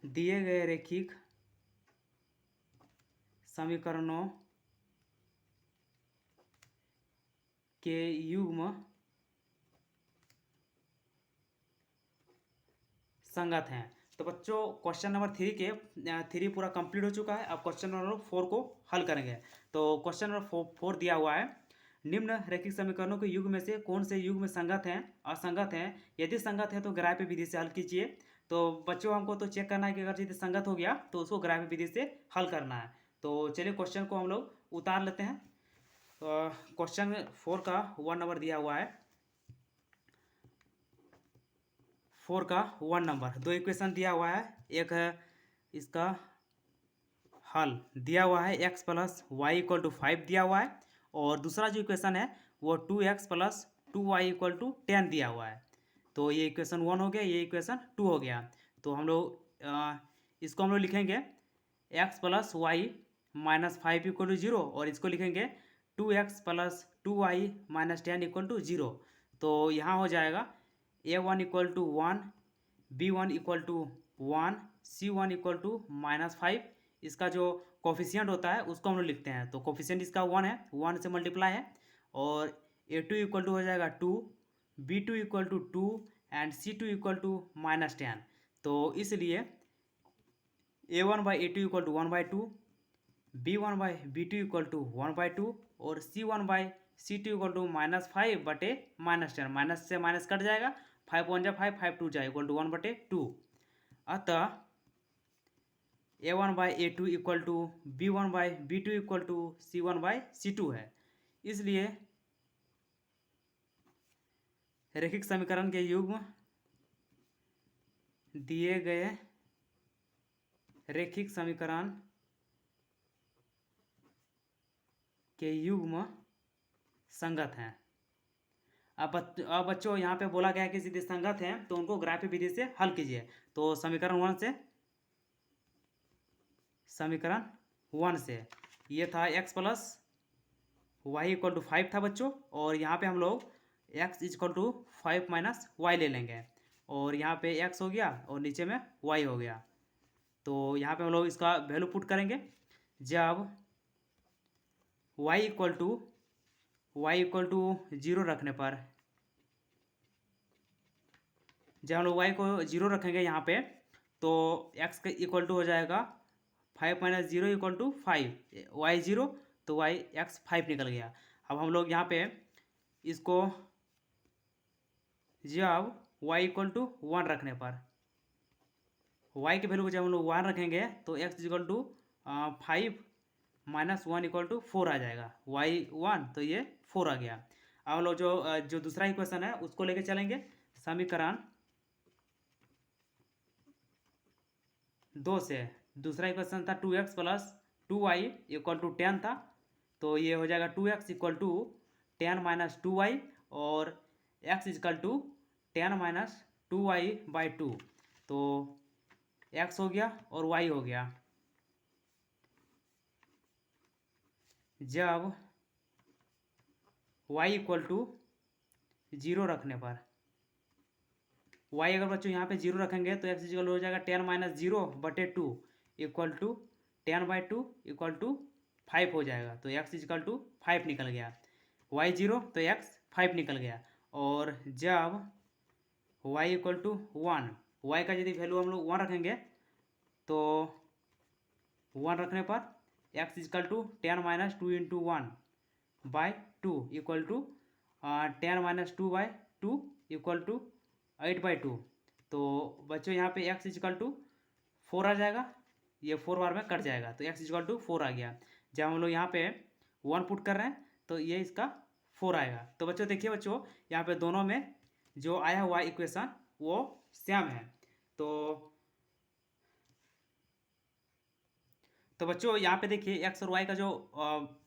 दिए गए रैखिक समीकरणों के युग्म संगत हैं। तो बच्चों क्वेश्चन नंबर 3 पूरा कंप्लीट हो चुका है। अब क्वेश्चन नंबर 4 को हल करेंगे। तो क्वेश्चन नंबर 4 दिया हुआ है, निम्न रैखिक समीकरणों के युग में से कौन से युग में संगत हैं, असंगत हैं। यदि संगत है तो ग्राह्य विधि से हल कीजिए। तो बच्चों हमको तो चेक करना है कि अगर यदि संगत हो गया तो उसको ग्राह्य विधि से हल करना है। तो चलिए क्वेश्चन को हम लोग उतार लेते हैं। क्वेश्चन 4 का 1 नंबर दिया हुआ है। 4 का 1 नंबर, 2 इक्वेशन दिया हुआ है। एक है इसका हल दिया हुआ है x plus y equal to 5 दिया हुआ है और दूसरा जो इक्वेशन है वो 2x plus 2y equal to 10 दिया हुआ है। तो ये इक्वेशन 1 हो गया, ये इक्वेशन 2 हो गया। तो हम लोग इसको हम लोग लिखेंगे x plus y minus 5 equal to 0 और इसको लिखेंगे 2x plus 2y minus 10 equal to 0। तो यहाँ हो जाएगा A1 equal to 1, B1 equal to 1, C1 equal to -5। इसका जो कोफिशियंट होता है उसको हम लोग लिखते हैं। तो कोफिशियंट इसका 1 है, 1 से मल्टीप्लाई है और A2 इक्वल टू हो जाएगा 2, B2 equal to 2 and C2 equal to -10। तो इसलिए A1/A2 equal to 1/2, B1/B2 equal to 1/2 और C1/C2 इक्वल टू -5/-10। माइनस से माइनस कट जाएगा, 5 1 जा 5, 5 2 जा इक्वल टू 1/2। अतः A1/A2 equal to B1/B2 equal to C1/C2 है। इसलिए रैखिक समीकरण के युग्म दिए गए रैखिक समीकरण के युग्म संगत हैं। अब बच्चों यहाँ पे बोला गया है कि यदि संगत हैं तो उनको ग्राह्य विधि से हल कीजिए। तो समीकरण 1 से ये था x plus y equal to 5 था बच्चों और यहाँ पे हम लोग x equal to 5 minus y ले लेंगे और यहाँ पे x हो गया और नीचे में y हो गया। तो यहाँ पे हम लोग इसका वैल्यू पुट करेंगे। जब y इक्वल टू 0 रखने पर, जब हम लोग y को 0 रखेंगे यहाँ पे तो x का इक्वल टू हो जाएगा 5 माइनस 0 इक्वल टू 5, y 0 तो y x 5 निकल गया। अब हम लोग यहाँ पे इसको जब y इक्वल टू 1 रखने पर, y के वैल्यू को जब हम लोग 1 रखेंगे तो x equal to 5 minus 1 equal to 4 आ जाएगा। y 1 तो ये 4 आ गया। अब हम लोग जो दूसरा इक्वेशन है उसको लेके चलेंगे। समीकरण 2 से दूसरा इक्वेशन था 2x plus 2y equal to 10 था। तो ये हो जाएगा 2x equal to 10 minus 2y और x equal to 10 minus 2y/2। तो x हो गया और y हो गया। जब y इक्वल टू 0 रखने पर, y अगर बच्चों यहाँ पे 0 रखेंगे तो x इक्वल हो जाएगा 10 minus 0/2 equal to 10/2 equal to 5 हो जाएगा। तो x इक्वल टू 5 निकल गया, y 0 तो x 5 निकल गया। और जब y इक्वल टू 1, y का यदि वैल्यू हम लोग 1 रखेंगे तो 1 रखने पर x equal to 10 minus 2 into 1/2 equal to 10 minus 2/2 equal to 8/2। तो बच्चों यहाँ पे x इक्वल टू 4 आ जाएगा, ये 4 बार में कट जाएगा, तो x इक्वल टू 4 आ गया। जब हम लोग यहाँ पे 1 पुट कर रहे हैं तो ये इसका 4 आएगा। तो बच्चों देखिए बच्चों, यहाँ पे दोनों में जो आया हुआ इक्वेशन वो सेम है। तो बच्चों यहाँ पे देखिए x और y का जो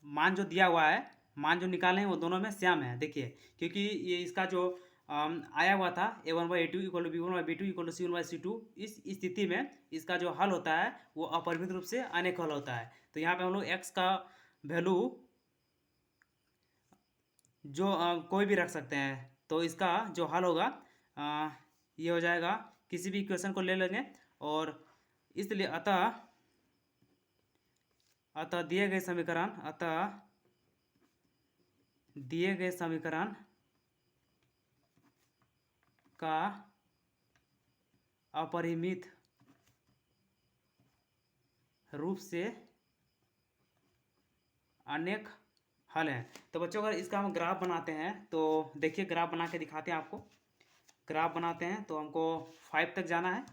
मान जो दिया हुआ है, मान जो निकाले हैं वो दोनों में सेम है। देखिए क्योंकि ये इसका जो आया हुआ था a1/a2 equal to b1/b2 equal to c1/c2, इस स्थिति में इसका जो हल होता है वो अपरिमित रूप से अनेक हल होता है। तो यहाँ पे हम लोग x का वैल्यू जो कोई भी रख सकते हैं। तो इसका जो हल होगा ये हो जाएगा, किसी भी इक्वेशन को ले लेंगे और इसलिए अतः दिए गए समीकरण का अपरिमित रूप से अनेक हल है। तो बच्चों अगर इसका हम ग्राफ बनाते हैं तो देखिए, ग्राफ बना के दिखाते हैं आपको। ग्राफ बनाते हैं तो हमको 5 तक जाना है।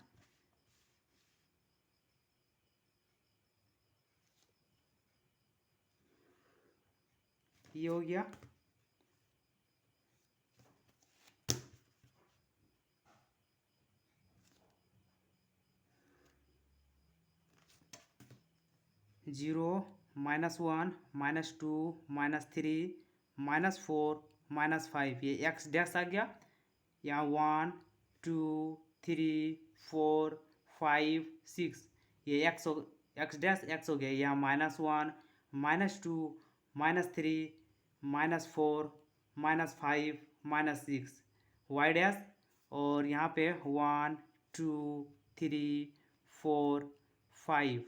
ये हो गया। जीरो, -1, -2, -3, -4, -5, ये एक्स डैश आ गया। यहाँ 1 2 3 4 5 6, ये एक्स डैश एक्स हो गया। यहाँ -1 -2 -3 -4 -5 -6 वाई डैश, और यहाँ पे 1 2 3 4 5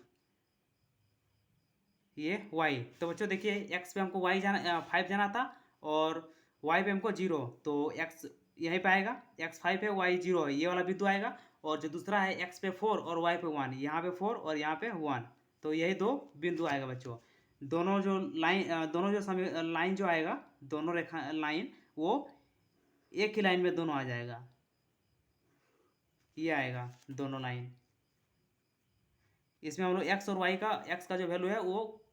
ये y। तो बच्चों देखिए, x पे हमको y जाना 5 जाना था और y पे हमको 0, तो x यहीं पे आएगा। x 5 है, y 0 है, ये वाला बिंदु आएगा। और जो दूसरा है x पे 4 और y पे 1, यहाँ पे 4 और यहाँ पे 1, तो यही दो बिंदु आएगा बच्चों। दोनों जो लाइन जो आएगा, दोनों रेखा लाइन वो एक ही लाइन में दोनों आ जाएगा। ये आएगा दोनों लाइन। इसमें हम लोग x और y का जो वैल्यू है वो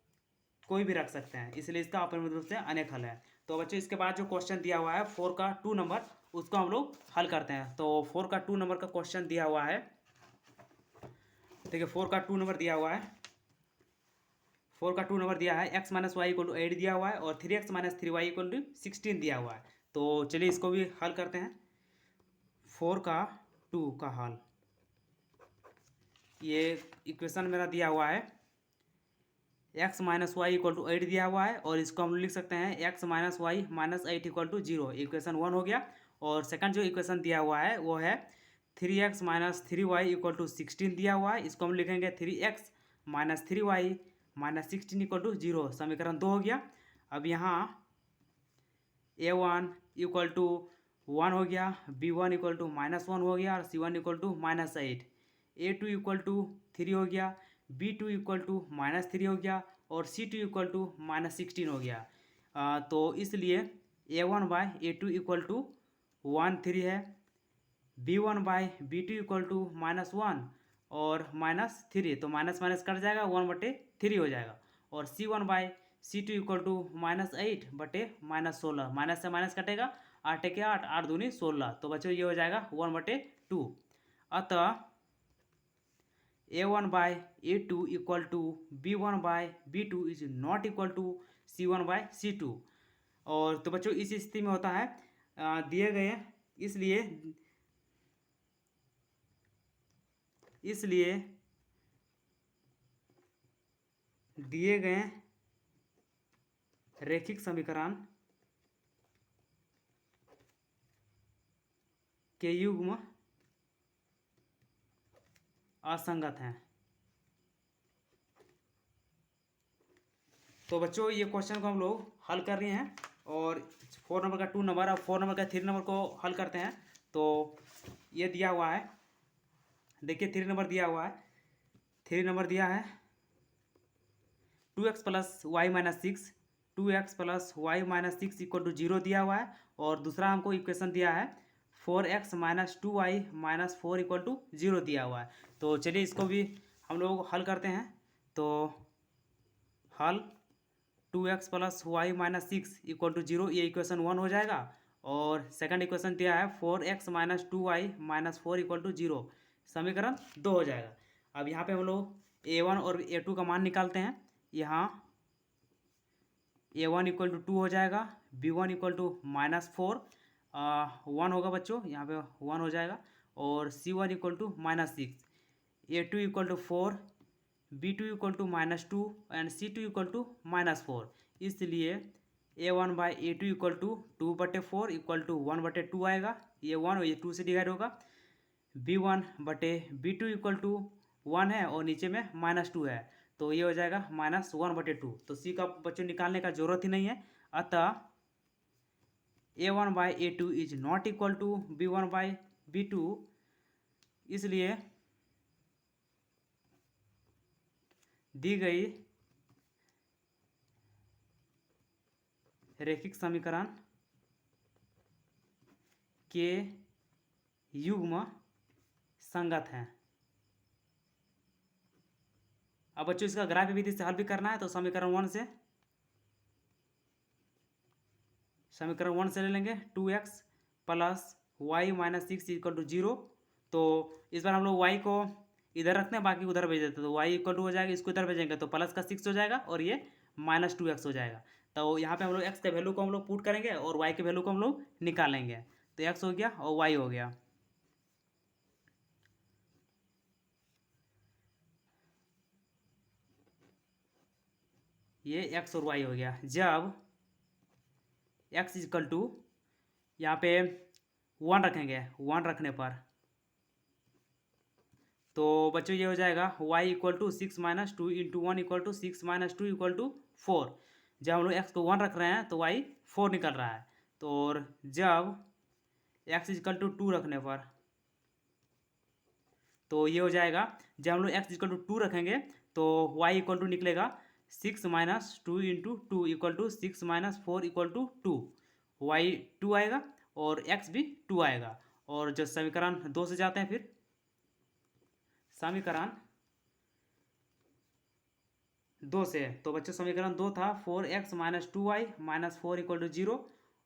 कोई भी रख सकते हैं, इसलिए इसका अपरिमित रूप से अनेक हल है। तो बच्चों इसके बाद जो क्वेश्चन दिया हुआ है 4 का 2 नंबर, उसको हम लोग हल करते हैं। तो 4 का 2 नंबर का क्वेश्चन दिया हुआ है। देखिए 4 का 2 नंबर दिया हुआ है। 4 का 2 नंबर दिया है, x - y = 8 दिया हुआ है और 3x - 3y = 16 दिया हुआ है। तो चलिए इसको भी हल करते हैं। 4 का 2 का हल, ये इक्वेशन मेरा दिया हुआ है, x - y = 8 दिया हुआ है और इसको हम लिख सकते हैं x - y - 8 = 0। इक्वेशन 1 हो गया। और सेकंड जो इक्वेशन दिया हुआ है वो है 3x - 3y = 16 दिया हुआ है। इसको हम लिखेंगे 3x - 3y - 16 = 0। समीकरण 2 हो गया। अब यहाँ a1 = 1 हो गया, b1 = -1 हो गया और c1 = -8, a2 = 3 हो गया, b2 = -3 हो गया और c2 = -16 हो गया। तो इसलिए a1/a2 = 1 3 है, b1/b2 = -1 और -3, तो माइनस माइनस कट जाएगा, 1/3 हो जाएगा। और c1/c2 = -8 बटे -16, माइनस से माइनस कटेगा, 8 के 8, 8 दूनी 16, तो बच्चों ये हो जाएगा 1/2। अतः a1/a2 = b1/b2 is not equal to c1/c2। और तो बच्चों इस स्थिति में होता है दिए गए, इसलिए दिए गए रैखिक समीकरण के युग्म असंगत हैं। तो बच्चों ये क्वेश्चन को हम लोग हल कर रहे हैं और 4 नंबर का 2 नंबर और 4 नंबर का 3 नंबर को हल करते हैं। तो ये दिया हुआ है, देखिए 3 नंबर दिया हुआ है। 3 नंबर दिया है 2x + y - 6, 2x + y - 6 = 0 दिया हुआ है। और दूसरा हमको इक्वेशन दिया है 4x - 2y - 4 = 0 दिया हुआ है। तो चलिए इसको भी हम लोग हल करते हैं। तो हल 2x plus y minus 6 equal to 0, ये इक्वेशन 1 हो जाएगा। और सेकंड इक्वेशन दिया है 4x minus 2y minus 4 equal to 0, समीकरण 2 हो जाएगा। अब यहाँ पे हम लोग a1 और a2 का मान निकालते हैं। यहाँ a1 इक्वल टू 2 हो जाएगा, b1 इक्वल टू माइनस 4 1 होगा बच्चों, यहाँ पे 1 हो जाएगा, और c1 equal to minus 6, a2 equal to 4, b2 equal to minus 2 and c2 equal to minus 4। इसलिए a1 by a2 equal to 2/4 equal to 1/2 आएगा। ये 1 और ये 2 से डिवाइड होगा। b1 बटे b2 इक्वल टू 1 है और नीचे में माइनस 2 है, तो ये हो जाएगा माइनस 1/2। तो c का बच्चों निकालने का जरूरत ही नहीं है। अतः a1 by a2 is not equal to b1 by b2। इसलिए दी गई रैखिक समीकरण के युग्म संगत हैं। अब बच्चों इसका ग्राफ विधि से हल भी करना है, तो समीकरण 1 से ले लेंगे 2x plus y minus 6 equal to 0। तो इस बार हम लोग y को इधर रखते हैं, बाकी उधर भेज देते हैं। तो y इक्वल टू हो जाएगा, इसको इधर भेजेंगे तो प्लस का 6 हो जाएगा और ये माइनस 2x हो जाएगा। तो यहाँ पे हम लोग x के वैल्यू को हम लोग पुट करेंगे और y के वैल्यू को हम लोग निकालेंगे। तो x हो गया और y हो गया। ये x और y हो गया। जब x इक्वल टू यहाँ पे 1 रखेंगे, 1 रखने पर तो बच्चों ये हो जाएगा y equal to 6 minus 2 into 1 equal to 6 minus 2 equal to 4। जब हम लोग x को 1 रख रहे हैं तो y 4 निकल रहा है। तो और जब x इक्वल टू 2 रखने पर तो ये हो जाएगा, जब हम लोग x इक्वल टू 2 रखेंगे तो y इक्वल टू निकलेगा 6 minus 2 into 2 equal to 6 minus 4 equal to 2। y 2 आएगा और x भी 2 आएगा। और जो समीकरण 2 से जाते हैं, फिर समीकरण 2 से, तो बच्चों समीकरण 2 था 4x minus 2y minus 4 equal to 0।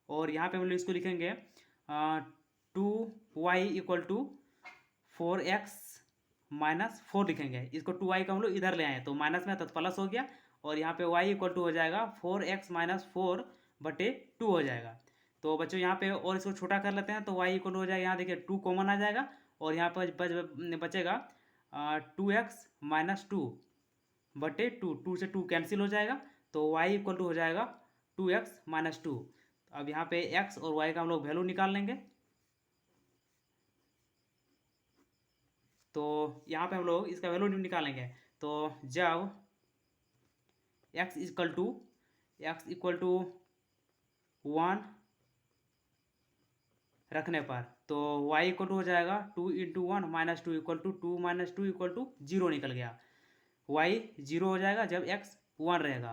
और यहाँ पे हम लोग इसको लिखेंगे 2y equal to 4x minus 4 लिखेंगे। इसको 2y का हम लोग इधर ले आए तो माइनस में तो प्लस हो गया, और यहाँ पे y इक्वल टू हो जाएगा 4x माइनस 4 बटे 2 हो जाएगा। तो बच्चों यहाँ पे और इसको छोटा कर लेते हैं, तो y इक्वल टू हो जाएगा, यहाँ देखिए 2 कॉमन आ जाएगा और यहाँ पर बचेगा 2x माइनस 2 बटे 2, 2 से 2 कैंसिल हो जाएगा, तो y इक्वल टू हो जाएगा 2x माइनस 2। अब यहाँ पे x और y का हम लोग वैल्यू निकाल लेंगे। तो यहाँ पे हम लोग इसका वैल्यू निकालेंगे। तो जब x इक्वल टू 1 रखने पर तो y इक्वल टू हो जाएगा 2 into 1 minus 2 equal to 2 minus 2 equal to 0 निकल गया। y 0 हो जाएगा जब x 1 रहेगा।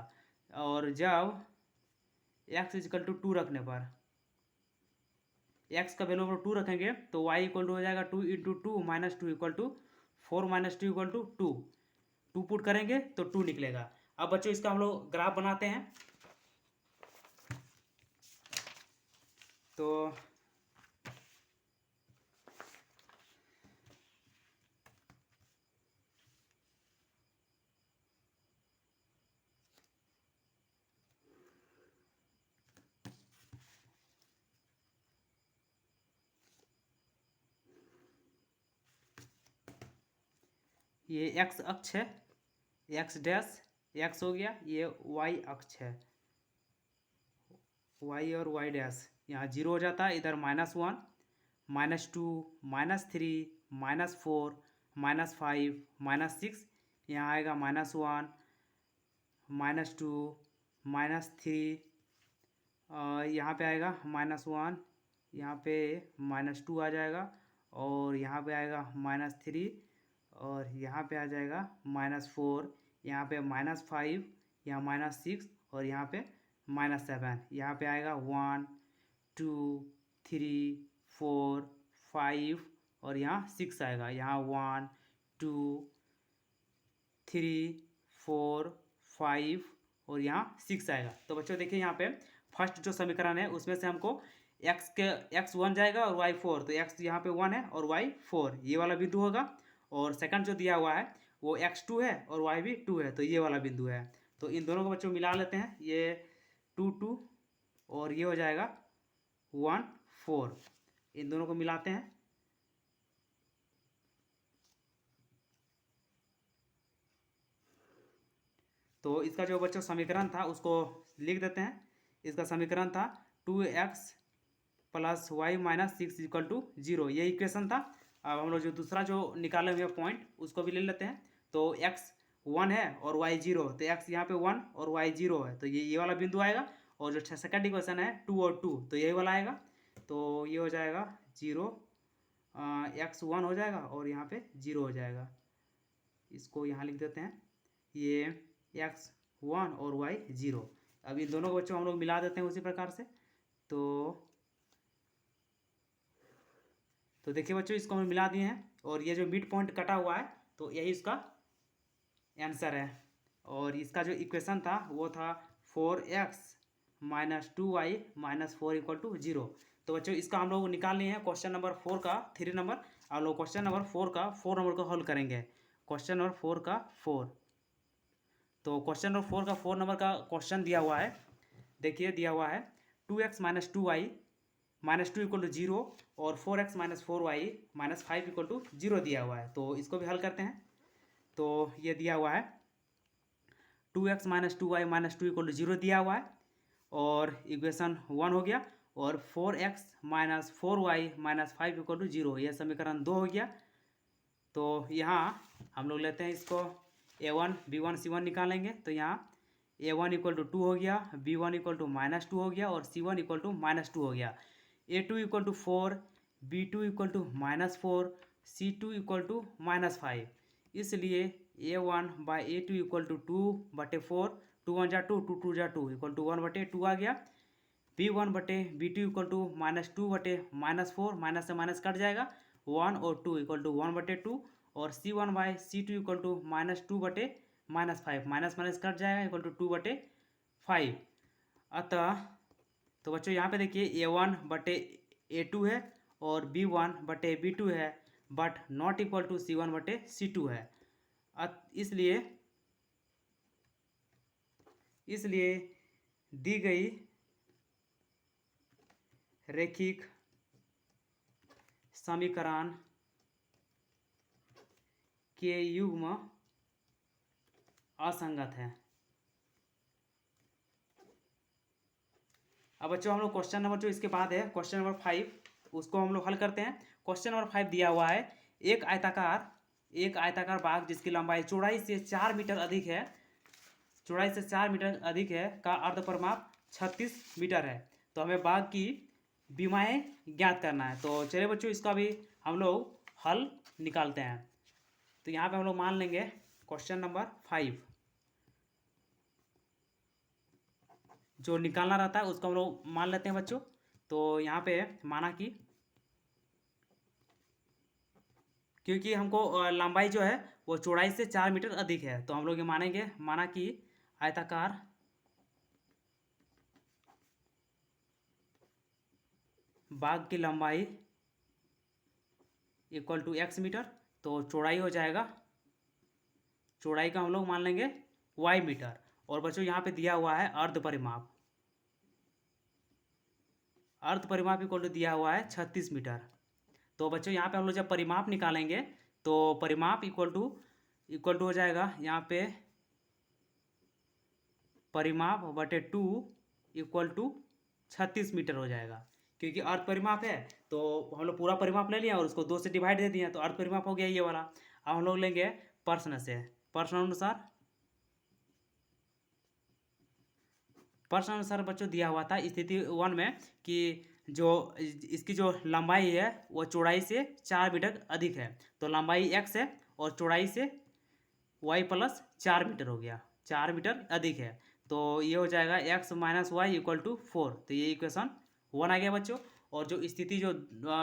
और जब x इक्वल टू 2 रखने पर x का वैल्यू हम 2 रखेंगे तो y इक्वल टू हो जाएगा 2 into 2 minus 2 equal to 4 minus 2 equal to 2। 2 put करेंगे तो 2 निकलेगा। अब बच्चों इसका हम लोग ग्राफ बनाते हैं। तो ये x अक्ष है, x डैश x हो गया, ये y अक्ष है, y और y डैश। यहाँ 0 हो जाता है, इधर -1 -2 -3 -4 -5 -6, यहाँ आएगा -1 -2 -3, यहाँ पे आएगा -1, यहाँ पे -2 आ जाएगा, और यहाँ पे आएगा -3, और यहाँ पे आ जाएगा -4, यहाँ पे -5, यहाँ -6, और यहाँ पे -7। यहाँ पे आएगा 1 2 3 4 5, और यहाँ 6 आएगा। यहाँ 1 2 3 4 5 और यहाँ 6 आएगा। तो बच्चों देखिए यहाँ पे फर्स्ट जो समीकरण है उसमें से हमको x1 जाएगा और y4, तो x यहाँ पे 1 है और y 4, ये वाला बिंदु होगा। और सेकंड जो दिया हुआ है वो x2 है और y भी 2 है, तो ये वाला बिंदु है। तो इन दोनों को बच्चों मिला लेते हैं, ये 2 2 और ये हो जाएगा 1 4। इन दोनों को मिलाते हैं, तो इसका जो बच्चों समीकरण था उसको लिख देते हैं। इसका समीकरण था 2x plus y minus 6 equal to 0, ये इक्वेशन था। अब हम लोग जो दूसरा जो निकाले हुए पॉइंट उसको भी ले लेते हैं। तो x 1 है और y 0, तो x यहाँ पे 1 और y 0 है, तो ये वाला बिंदु आएगा। और जो सेकंड इक्वेशन है 2 और 2, तो यही वाला आएगा। तो ये हो जाएगा 0, x 1 हो जाएगा और यहाँ पे 0 हो जाएगा। इसको यहाँ लिख देते हैं, ये x 1 और y 0। अब इन दोनों को बच्चों हम लोग मिला देते हैं उसी प्रकार से। तो देखिए बच्चों इसको हम मिला दिए हैं और ये जो मिड पॉइंट कटा हुआ है तो यही इसका आंसर है। और इसका जो इक्वेशन था वो था 4x minus 2y minus 4 equal to 0। तो बच्चों इसका हम लोग निकाल लिए हैं क्वेश्चन नंबर 4 का 3 नंबर। हम लोग क्वेश्चन नंबर 4 का 4 नंबर को हल करेंगे। क्वेश्चन नंबर 4 का 4, तो क्वेश्चन नंबर 4 का 4 नंबर का क्वेश्चन दिया हुआ है। देखिए दिया हुआ है 2x minus 2y minus 2 equal to 0 और 4x minus 4y minus 5 equal to 0 दिया हुआ है। तो इसको भी हल करते हैं। तो ये दिया हुआ है 2x minus 2y minus 2 equal to 0 दिया हुआ है और इक्वेशन 1 हो गया। और 4x minus 4y minus 5 equal to 0, यह समीकरण 2 हो गया। तो यहाँ हम लोग लेते हैं इसको a1 b1 c1 निकालेंगे। तो यहाँ a1 इक्वल टू 2 हो गया, b1 इक्वल टू माइनस 2 हो गया और c1 इक्वल टू माइनस 2 हो गया। a2 equal to 4, b2 equal to minus 4, c2 equal to minus 5। इसलिए a1 by a2 equal to 2/4, 2 1 जा 2, 2 2 जा 2 इक्वल टू 1/2 आ गया। b1 बटे b2 equal to minus 2/-4, minus से माइनस कट जाएगा, 1 और 2 इक्वल टू 1/2 और c1 by c2 equal to minus 2/-5, minus minus cut जाएगा इक्वल टू 2/5। अतः तो बच्चों यहाँ पे देखिए a1/a2 है और b1/b2 है, but not equal to c1/c2 है। इसलिए दी गई रैखिक समीकरण के युग्म असंगत है। अब बच्चों हम लोग क्वेश्चन नंबर जो इसके बाद है क्वेश्चन नंबर 5, उसको हम लोग हल करते हैं। क्वेश्चन नंबर 5 दिया हुआ है एक आयताकार बाग जिसकी लंबाई चौड़ाई से 4 मीटर अधिक है, चौड़ाई से 4 मीटर अधिक है का अर्ध परिमाप 36 मीटर है। तो हमें बाग की विमाएँ ज्ञात करना है। तो चलिए बच्चों इसका भी हम लोग हल निकालते हैं। तो यहाँ पे हम लोग मान लेंगे क्वेश्चन नंबर 5 जो निकालना रहता है उसको हम लोग मान लेते हैं बच्चों। तो यहाँ पे माना कि क्योंकि हमको लंबाई जो है वो चौड़ाई से 4 मीटर अधिक है, तो हम लोग ये मानेंगे, माना कि आयताकार बाग की लंबाई इक्वल टू x मीटर, तो चौड़ाई हो जाएगा, चौड़ाई का हम लोग मान लेंगे y मीटर। और बच्चों यहाँ पे दिया हुआ है अर्ध परिमाप इक्वल टू दिया हुआ है 36 मीटर। तो बच्चों यहाँ पे हम लोग जब परिमाप निकालेंगे तो परिमाप इक्वल टू हो जाएगा यहाँ पे परिमाप बटे 2 इक्वल टू 36 मीटर हो जाएगा। क्योंकि अर्ध परिमाप है तो हम लोग पूरा परिमाप ले लिया और उसको 2 से डिवाइड दे दिया, तो अर्ध परिमाप हो गया ये वाला। अब हम लोग लेंगे प्रश्न से, प्रश्न अनुसार बच्चों दिया हुआ था स्थिति 1 में कि जो इसकी जो लंबाई है वो चौड़ाई से 4 मीटर अधिक है, तो लंबाई x है और चौड़ाई से y प्लस 4 मीटर हो गया, 4 मीटर अधिक है। तो ये हो जाएगा x minus y equal to 4, तो ये इक्वेशन 1 आ गया बच्चों। और जो स्थिति जो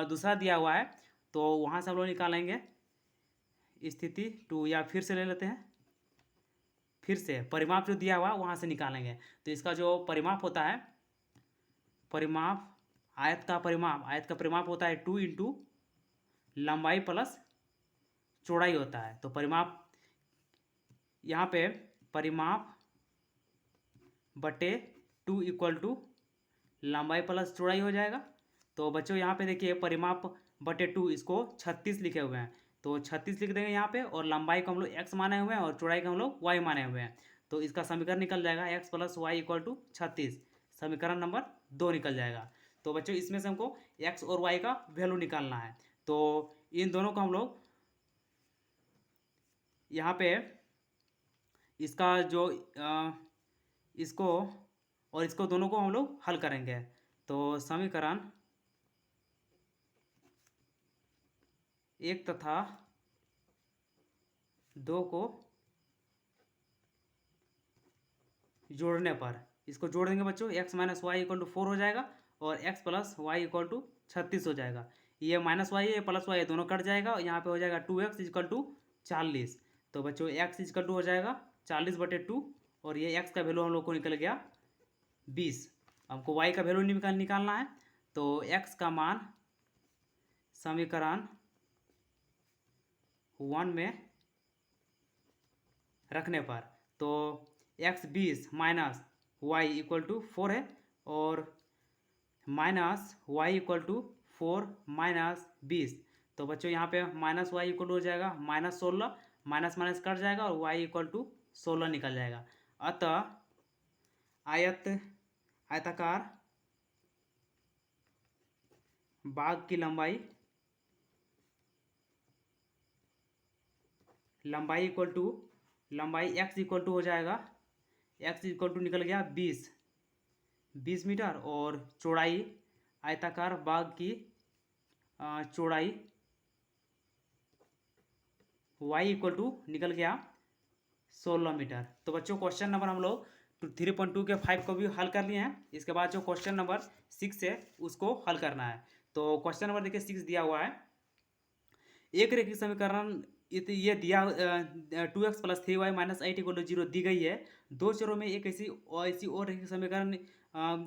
दूसरा दिया हुआ है तो वहाँ से हम लोग निकालेंगे स्थिति 2, या फिर से ले लेते हैं फिर से परिमाप जो दिया हुआ है वहाँ से निकालेंगे। तो इसका जो परिमाप होता है, परिमाप, आयत का परिमाप होता है 2 इंटू लंबाई प्लस चौड़ाई होता है। तो परिमाप यहाँ पे परिमाप बटे 2 इक्वल टू लंबाई प्लस चौड़ाई हो जाएगा। तो बच्चों यहाँ पे देखिए परिमाप बटे 2, इसको 36 लिखे हुए हैं, तो 36 लिख देंगे यहाँ पे, और लंबाई को हम लोग x माने हुए हैं और चौड़ाई को हम लोग y माने हुए हैं। तो इसका समीकरण निकल जाएगा x plus y equal to 36, समीकरण नंबर 2 निकल जाएगा। तो बच्चों इसमें से हमको x और y का वैल्यू निकालना है। तो इन दोनों को हम लोग यहाँ पे इसका जो इसको और इसको दोनों को हम लोग हल करेंगे। तो समीकरण 1 तथा 2 को जोड़ने पर, इसको जोड़ देंगे बच्चों, x minus y equal to 4 हो जाएगा और x plus y equal to 36 हो जाएगा। ये माइनस वाई है, प्लस वाई है, दोनों कट जाएगा और यहाँ पे हो जाएगा 2x इक्वल टू 40। तो बच्चों x इक्वल टू हो जाएगा 40 बटे 2, और ये x का वैल्यू हम लोग को निकल गया 20। हमको y का वैल्यू निकालना है। तो x का मान समीकरण 1 में रखने पर, तो x 20 minus y equal to 4 है, और minus y equal to 4 minus 20। तो बच्चों यहाँ पे माइनस वाई इक्वल टू हो जाएगा माइनस 16, माइनस माइनस कट जाएगा और y इक्वल टू 16 निकल जाएगा। अतः आयताकार बाग की लंबाई इक्वल टू लंबाई x इक्वल टू हो जाएगा, x इक्वल टू निकल गया 20 मीटर, और चौड़ाई, आयताकार बाग की चौड़ाई y इक्वल टू निकल गया 16 मीटर। तो बच्चों क्वेश्चन नंबर हम लोग 3.2 के 5 को भी हल कर लिए हैं। इसके बाद जो क्वेश्चन नंबर 6 है उसको हल करना है। तो क्वेश्चन नंबर देखिए 6 दिया हुआ है, एक रेखीय समीकरण ये दिया 2x plus 3y minus 8 equal to 0 दी गई है। दो चरों में एक ऐसी और रेखीय समीकरण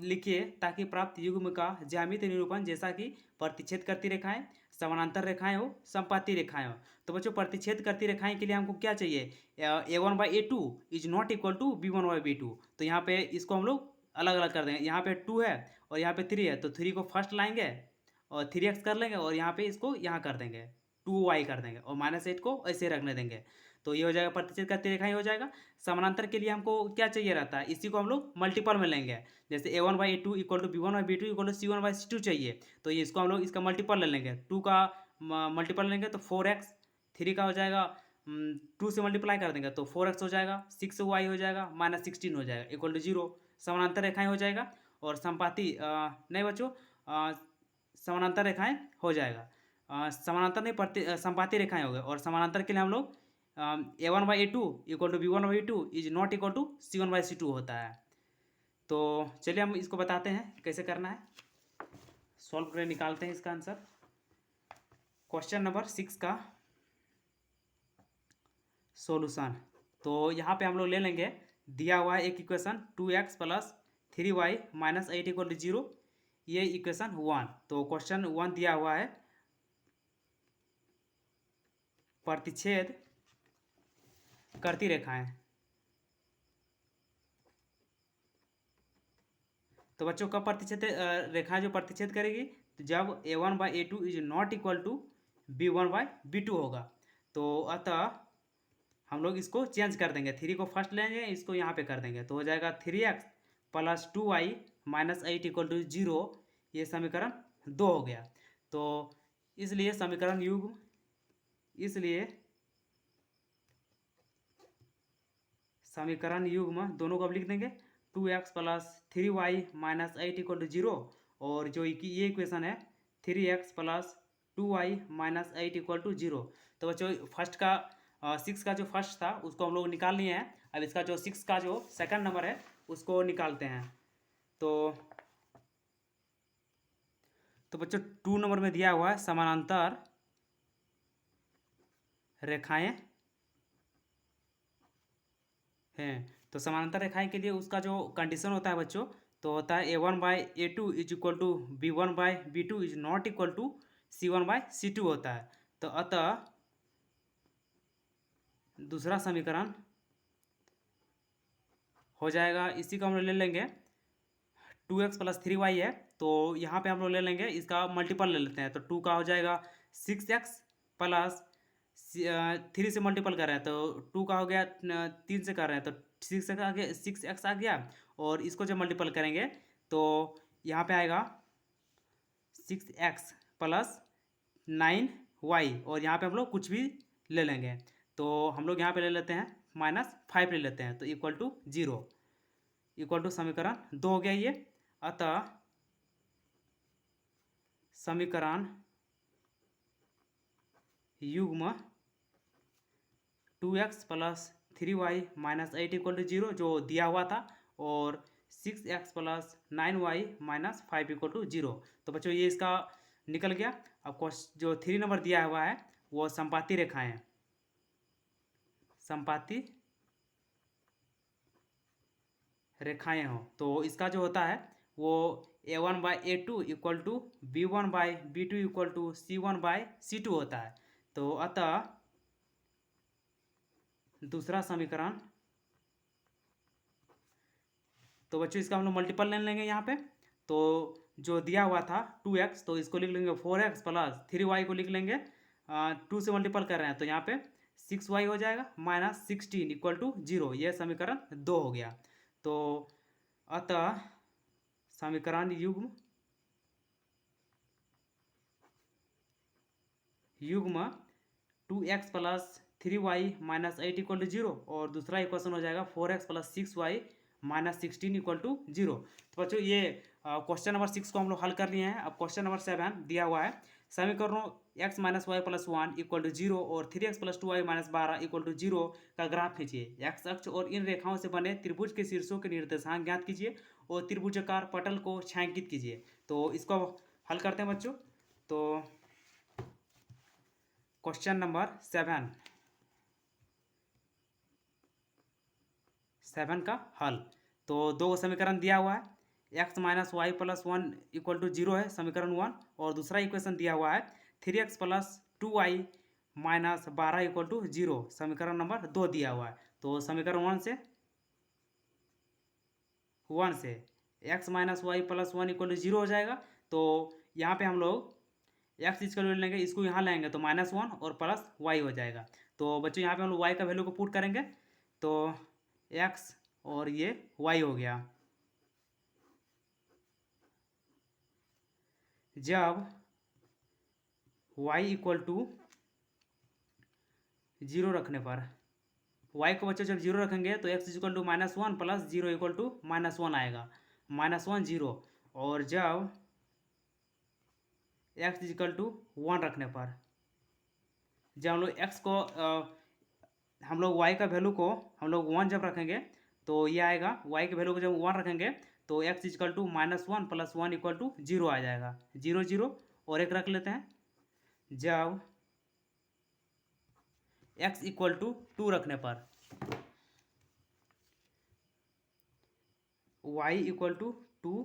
लिखिए ताकि प्राप्त युग्म का ज्यामितीय निरूपण जैसा कि प्रतिच्छेद करती रेखाएं, समानांतर रेखाएं हो, संपाती रेखाएं हो। तो बच्चों प्रतिच्छेद करती रेखाएं के लिए हमको क्या चाहिए, a1/a2 is not equal to b1/b2। तो यहाँ पे इसको हम लोग अलग अलग कर देंगे। यहाँ पे 2 है और यहाँ पे 3 है, तो 3 को फर्स्ट लाएंगे और 3x कर लेंगे, और यहाँ पे इसको यहाँ कर देंगे 2y कर देंगे, और -8 को ऐसे रखने देंगे। तो ये हो जाएगा प्रतिच्छेद करती रेखा, ही हो जाएगा। समानांतर के लिए हमको क्या चाहिए रहता है, इसी को हम लोग मल्टीपल में लेंगे। जैसे a1/a2 equal to b1/b2 equal to c1/c2 चाहिए, तो ये इसको हम लोग इसका मल्टीपल ले लेंगे। 2 का मल्टीपल लेंगे तो 4x, 3 का हो जाएगा 2 से मल्टीप्लाई कर देंगे तो 4x हो जाएगा, 6y हो जाएगा, -16 हो जाएगा इक्वल टू 0। समानांतर रेखाएं हो जाएगा, और संपाती नहीं बच्चों, समानांतर रेखाएं हो जाएगा, समानांतर नहीं संपाती रेखाएं हो गए। और समानांतर के लिए हम लोग a1/a2 equal to b1/b2 is not equal to c1/c2 होता है। तो चलिए हम इसको बताते हैं कैसे करना है, सॉल्व करके निकालते हैं इसका आंसर। क्वेश्चन नंबर 6 का सॉल्यूशन। तो यहाँ पे हम लोग ले लेंगे, दिया हुआ है एक equation 2x plus 3y minus 8 equal to 0, ये इक्वेशन 1। तो क्वेश्चन 1 दिया हुआ है, प्रतिच्छेद करती रेखाएं। तो बच्चों का प्रतिच्छेद रेखाएं जो प्रतिच्छेद करेगी, तो जब a1/a2 is not equal to b1/b2 होगा। तो अतः हम लोग इसको चेंज कर देंगे, 3 को फर्स्ट लेंगे, इसको यहाँ पे कर देंगे, तो हो जाएगा 3x plus 2y minus 8 equal to 0, ये समीकरण 2 हो गया। तो इसलिए समीकरण युग्म दोनों को अब लिख देंगे, 2x plus 3y minus 8 equal to 0, और जो ये इक्वेशन है 3x plus 2y minus 8 equal to 0। तो बच्चों फर्स्ट का 6 का जो फर्स्ट था उसको हम लोग निकाल लिए हैं। अब इसका जो 6 का जो सेकंड नंबर है उसको निकालते हैं। तो बच्चों 2 नंबर में दिया हुआ है समानांतर रेखाएं हैं। तो समानांतर रेखाएं के लिए उसका जो कंडीशन होता है बच्चों, तो होता है A1/A2 is equal to B1/B2 is not equal to C1/C2 होता है। तो अतः दूसरा समीकरण हो जाएगा, इसी को हम लोग ले लेंगे 2x + 3y है, तो यहाँ पे हम लोग ले लेंगे इसका मल्टीपल ले लेते हैं। तो 2 का हो जाएगा 6x प्लस 3 से मल्टीपल कर रहे हैं तो 2 का हो गया 3 से कर रहे हैं तो 6x आ गया। और इसको जब मल्टीपल करेंगे तो यहाँ पे आएगा 6x प्लस 9y, और यहाँ पे हम लोग कुछ भी ले लेंगे। तो हम लोग यहाँ पे ले लेते हैं -5 ले लेते हैं, तो इक्वल टू 0 इक्वल टू समीकरण 2 हो गया ये। अतः समीकरण युग्म 2x + 3y - 8 = 0 जो दिया हुआ था, और 6x + 9y - 5 = 0। तो बच्चों ये इसका निकल गया। अब जो 3 नंबर दिया हुआ है वो संपाती रेखाएं हैं, संपाती रेखाएं हो, तो इसका जो होता है वो A1/A2 equal to B1/B2 equal to C1/C2 होता है। तो अतः दूसरा समीकरण, तो बच्चों इसका हम लोग मल्टीपल ले लेंगे यहाँ पे। तो जो दिया हुआ था 2x, तो इसको लिख लेंगे 4x प्लस 3y को लिख लेंगे 2 से मल्टीपल कर रहे हैं तो यहाँ पे 6y हो जाएगा -16 इक्वल टू 0। यह समीकरण 2 हो गया। तो अतः समीकरण युग्म 2x + 3y - 8 = 0, और दूसरा इक्वेशन हो जाएगा 4x + 6y - 16 = 0। तो बच्चों ये क्वेश्चन नंबर 6 को हम लोग हल कर लिए हैं। अब क्वेश्चन नंबर 7 दिया हुआ है, समीकरणों x - y + 1 = 0 और 3x + 2y - 12 = 0 का ग्राफ खींचिए। x अक्ष और इन रेखाओं से बने त्रिभुज के शीर्षों के निर्देशांक ज्ञात कीजिए और त्रिभुजाकार पटल को छायांकित कीजिए। तो इसको हल करते हैं बच्चों। तो क्वेश्चन नंबर 7 का हल। तो दो समीकरण दिया हुआ है, x - y + 1 = 0 है समीकरण 1, और दूसरा इक्वेशन दिया हुआ है 3x + 2y - 12 = 0 समीकरण नंबर 2 दिया हुआ है। तो समीकरण 1 से x - y + 1 = 0 हो जाएगा। तो यहाँ पे हम लोग x इसका वैल्यू लेंगे, इसको यहाँ लाएंगे तो -1 और प्लस y हो जाएगा। तो बच्चों यहाँ पे हम लोग y का वैल्यू को पुट करेंगे, तो x और ये y हो गया। जब y = 0 रखने पर, y को बच्चों जब 0 रखेंगे तो x = -1 प्लस 0 = -1 आएगा, -1 0। और जब x = 1 रखने पर, जब हम लोग x को हम लोग y का वैल्यू को हम लोग 1 जब रखेंगे तो ये आएगा, y के वैल्यू को जब 1 रखेंगे तो x = -1 प्लस 1 = 0 आ जाएगा, 0 0 और एक रख लेते हैं। जब x = 2 रखने पर, y = 2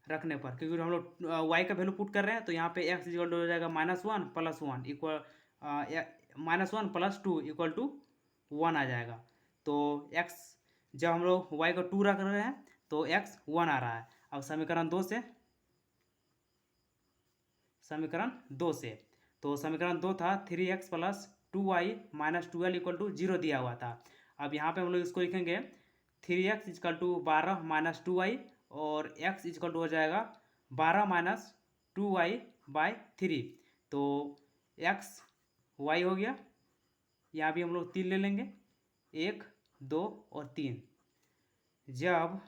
रखने पर, क्योंकि हम लोग y का वैल्यू पुट कर रहे हैं तो यहाँ पे x = हो जाएगा -1 प्लस 1 इक्वल -1 प्लस 2 = 1 आ जाएगा। तो x जब हम लोग y को 2 रख रहे हैं तो x 1 आ रहा है। अब समीकरण 2 से, तो समीकरण 2 था 3x + 2y - 12 = 0 दिया हुआ था। अब यहाँ पे हम लोग इसको लिखेंगे 3x = 12 - 2y, और x = हो जाएगा 12 - 2y/3। तो x y हो गया। यहाँ भी हम लोग 3 ले लेंगे, 1 2 और 3। जब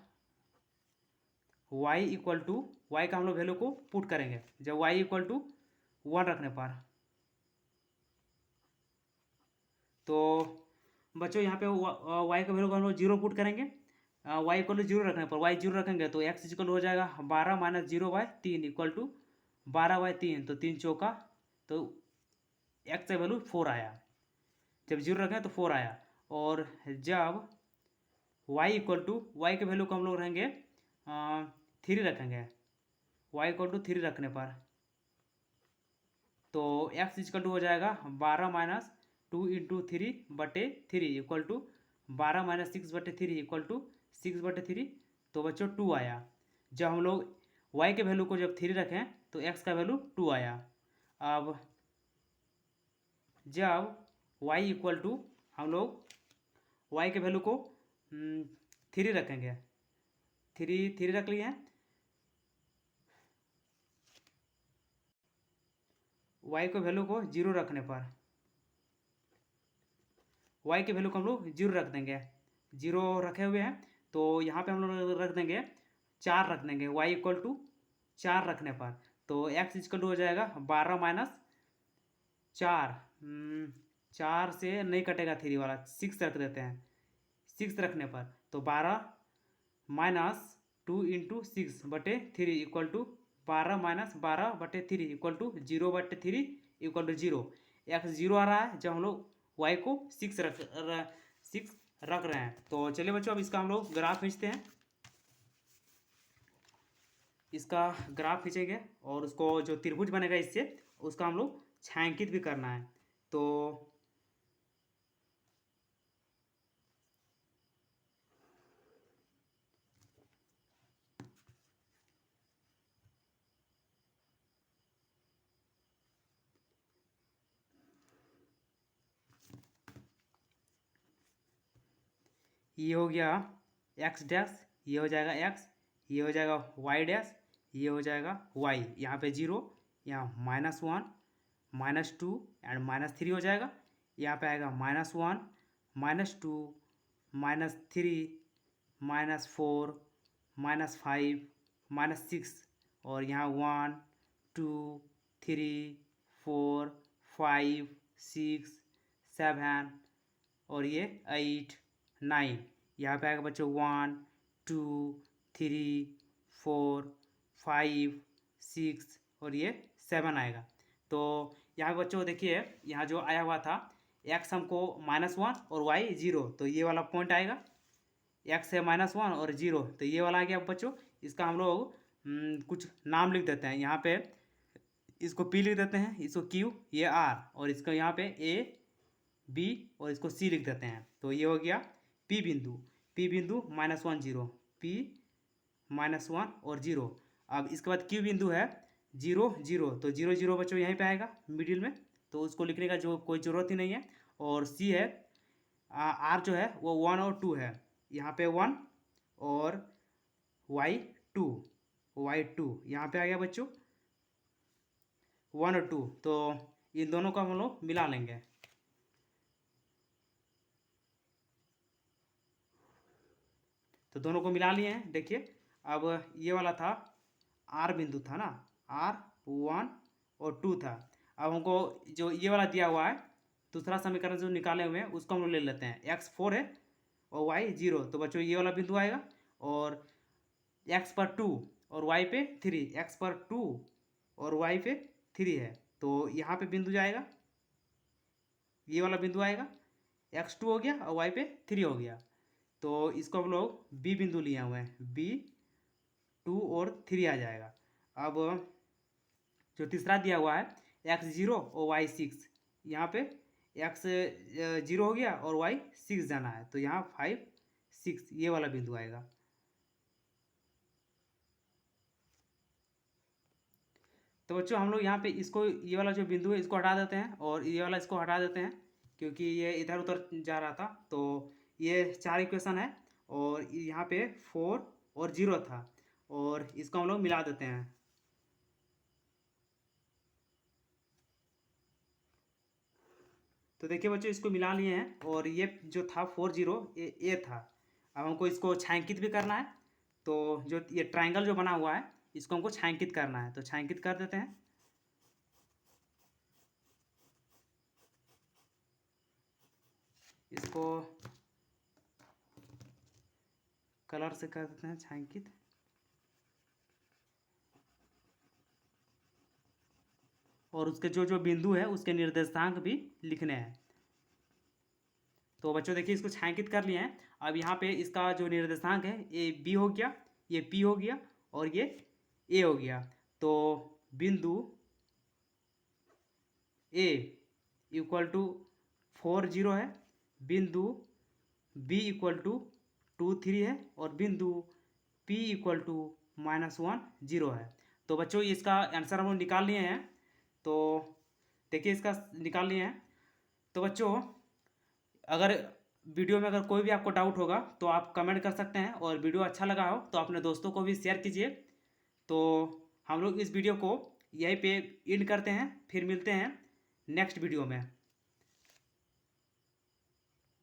y का हम लोग वैल्यू को पुट करेंगे, जब y = 1 रखने पर, तो बच्चों यहाँ पे y का वैल्यू को हम लोग 0 पुट करेंगे, y = 0 रखने पर, y 0 रखेंगे तो x = हो जाएगा 12 - 0/3 = 12/3, तो 3 चौका, तो x का वैल्यू 4 आया। जब 0 रखें तो 4 आया। और जब y इक्वल टू वाई के वैल्यू को हम लोग रहेंगे 3 रखेंगे, y इक्वल टू 3 रखने पर तो x इक्वल टू हो जाएगा 12 minus 2 into 3/3 equal to 12 minus 6/3 equal to 6/3। तो बच्चों 2 आया। जब हम लोग y के वैल्यू को जब 3 रखें तो x का वैल्यू 2 आया। अब जब y इक्वल टू हम लोग y के वैल्यू को 3 रखेंगे, 3 रख लिए हैं, y को वैल्यू को 0 रखने पर y के वैल्यू को हम लोग 0 रख देंगे, 0 रखे हुए हैं तो यहाँ पे हम लोग रख देंगे 4 रख देंगे, y इक्वल टू 4 रखने पर तो x इक्वल टू हो जाएगा 12 माइनस 4, 4 से नहीं कटेगा 3 वाला, 6 रख देते हैं, 6 रखने पर तो 12 minus 2 into 6/3 equal to 12 minus 12/3 equal to 0/3 equal to 0। x 0 आ रहा है जब हम लोग y को 6 रख रहे हैं। तो चलिए बच्चों अब इसका हम लोग ग्राफ खींचते हैं। इसका ग्राफ खींचेंगे और उसको जो त्रिभुज बनेगा इससे उसका हम लोग छायांकित भी करना है। तो ये हो गया x डैश, ये हो जाएगा x, ये हो जाएगा y डैश, ये हो जाएगा y, यहाँ पे 0, यहाँ -1, -2 एंड -3 हो जाएगा। यहाँ पे आएगा -1, -2, -3, -4, -5, -6 और यहाँ 1 2 3 4 5 6 7 और ये 8 9। यहाँ पे आएगा बच्चों 1 2 3 4 5 6 और ये 7 आएगा। तो यहाँ पे बच्चों देखिए यहाँ जो आया हुआ था x हमको -1 और y 0, तो ये वाला पॉइंट आएगा, x है -1 और 0 तो ये वाला आ गया बच्चों। इसका हम लोग कुछ नाम लिख देते हैं, यहाँ पे इसको p लिख देते हैं, इसको q, ये r और इसको यहाँ पे a b और इसको c लिख देते हैं। तो ये हो गया p बिंदु, -1 0, p -1 और 0। अब इसके बाद q बिंदु है 0 0, तो 0 0 बच्चों यहीं पे आएगा मिडिल में, तो उसको लिखने का जो कोई ज़रूरत ही नहीं है। और c है r जो है वो 1 और 2 है, यहाँ पे 1 और y 2 यहाँ पे आ गया बच्चों 1 और 2, तो इन दोनों को हम लोग मिला लेंगे। तो दोनों को मिला लिए हैं। देखिए अब ये वाला था r बिंदु था ना, r 1 और 2 था। अब हमको जो ये वाला दिया हुआ है दूसरा समीकरण जो निकाले हुए हैं उसको हम लोग ले लेते हैं, x 4 है और y 0, तो बच्चों ये वाला बिंदु आएगा और x पर 2 और y पे 3, x पर 2 और y पे 3 है, तो यहाँ पे बिंदु जाएगा, ये वाला बिंदु आएगा, x 2 हो गया और y पे 3 हो गया, तो इसको हम लोग b बिंदु लिए हुए हैं, b 2 और 3 आ जाएगा। अब जो तीसरा दिया हुआ है x 0 और y 6, यहाँ पे x 0 हो गया और y 6 जाना है, तो यहाँ 5 6 ये वाला बिंदु आएगा। तो बच्चों हम लोग यहाँ पे इसको ये वाला जो बिंदु है इसको हटा देते हैं और ये वाला इसको हटा देते हैं क्योंकि ये इधर उधर जा रहा था। तो ये 4 इक्वेशन है और यहाँ पे 4 और 0 था और इसको हम लोग मिला देते हैं। तो देखिए बच्चों इसको मिला लिए हैं और ये जो था 4 0 ये था। अब हमको इसको छायांकित भी करना है, तो जो ये ट्रायंगल जो बना हुआ है इसको हमको छायांकित करना है, तो छायांकित कर देते हैं। इसको कलर से कर देते हैं छायांकित। और उसके जो जो बिंदु है उसके निर्देशांक भी लिखने हैं। तो बच्चों देखिए इसको छायांकित कर लिए हैं। अब यहाँ पे इसका जो निर्देशांक है ये बी हो गया, ये पी हो गया और ये ए हो गया। तो बिंदु ए इक्वल टू 4 0 है, बिंदु बी इक्वल टू 2 3 है और बिंदु पी इक्वल टू -1 0 है। तो बच्चों इसका आंसर हम लोग निकाल लिए हैं। तो देखिए इसका निकाल लिए हैं। तो बच्चों अगर वीडियो में अगर कोई भी आपको डाउट होगा तो आप कमेंट कर सकते हैं, और वीडियो अच्छा लगा हो तो अपने दोस्तों को भी शेयर कीजिए। तो हम लोग इस वीडियो को यहीं पे एंड करते हैं, फिर मिलते हैं नेक्स्ट वीडियो में।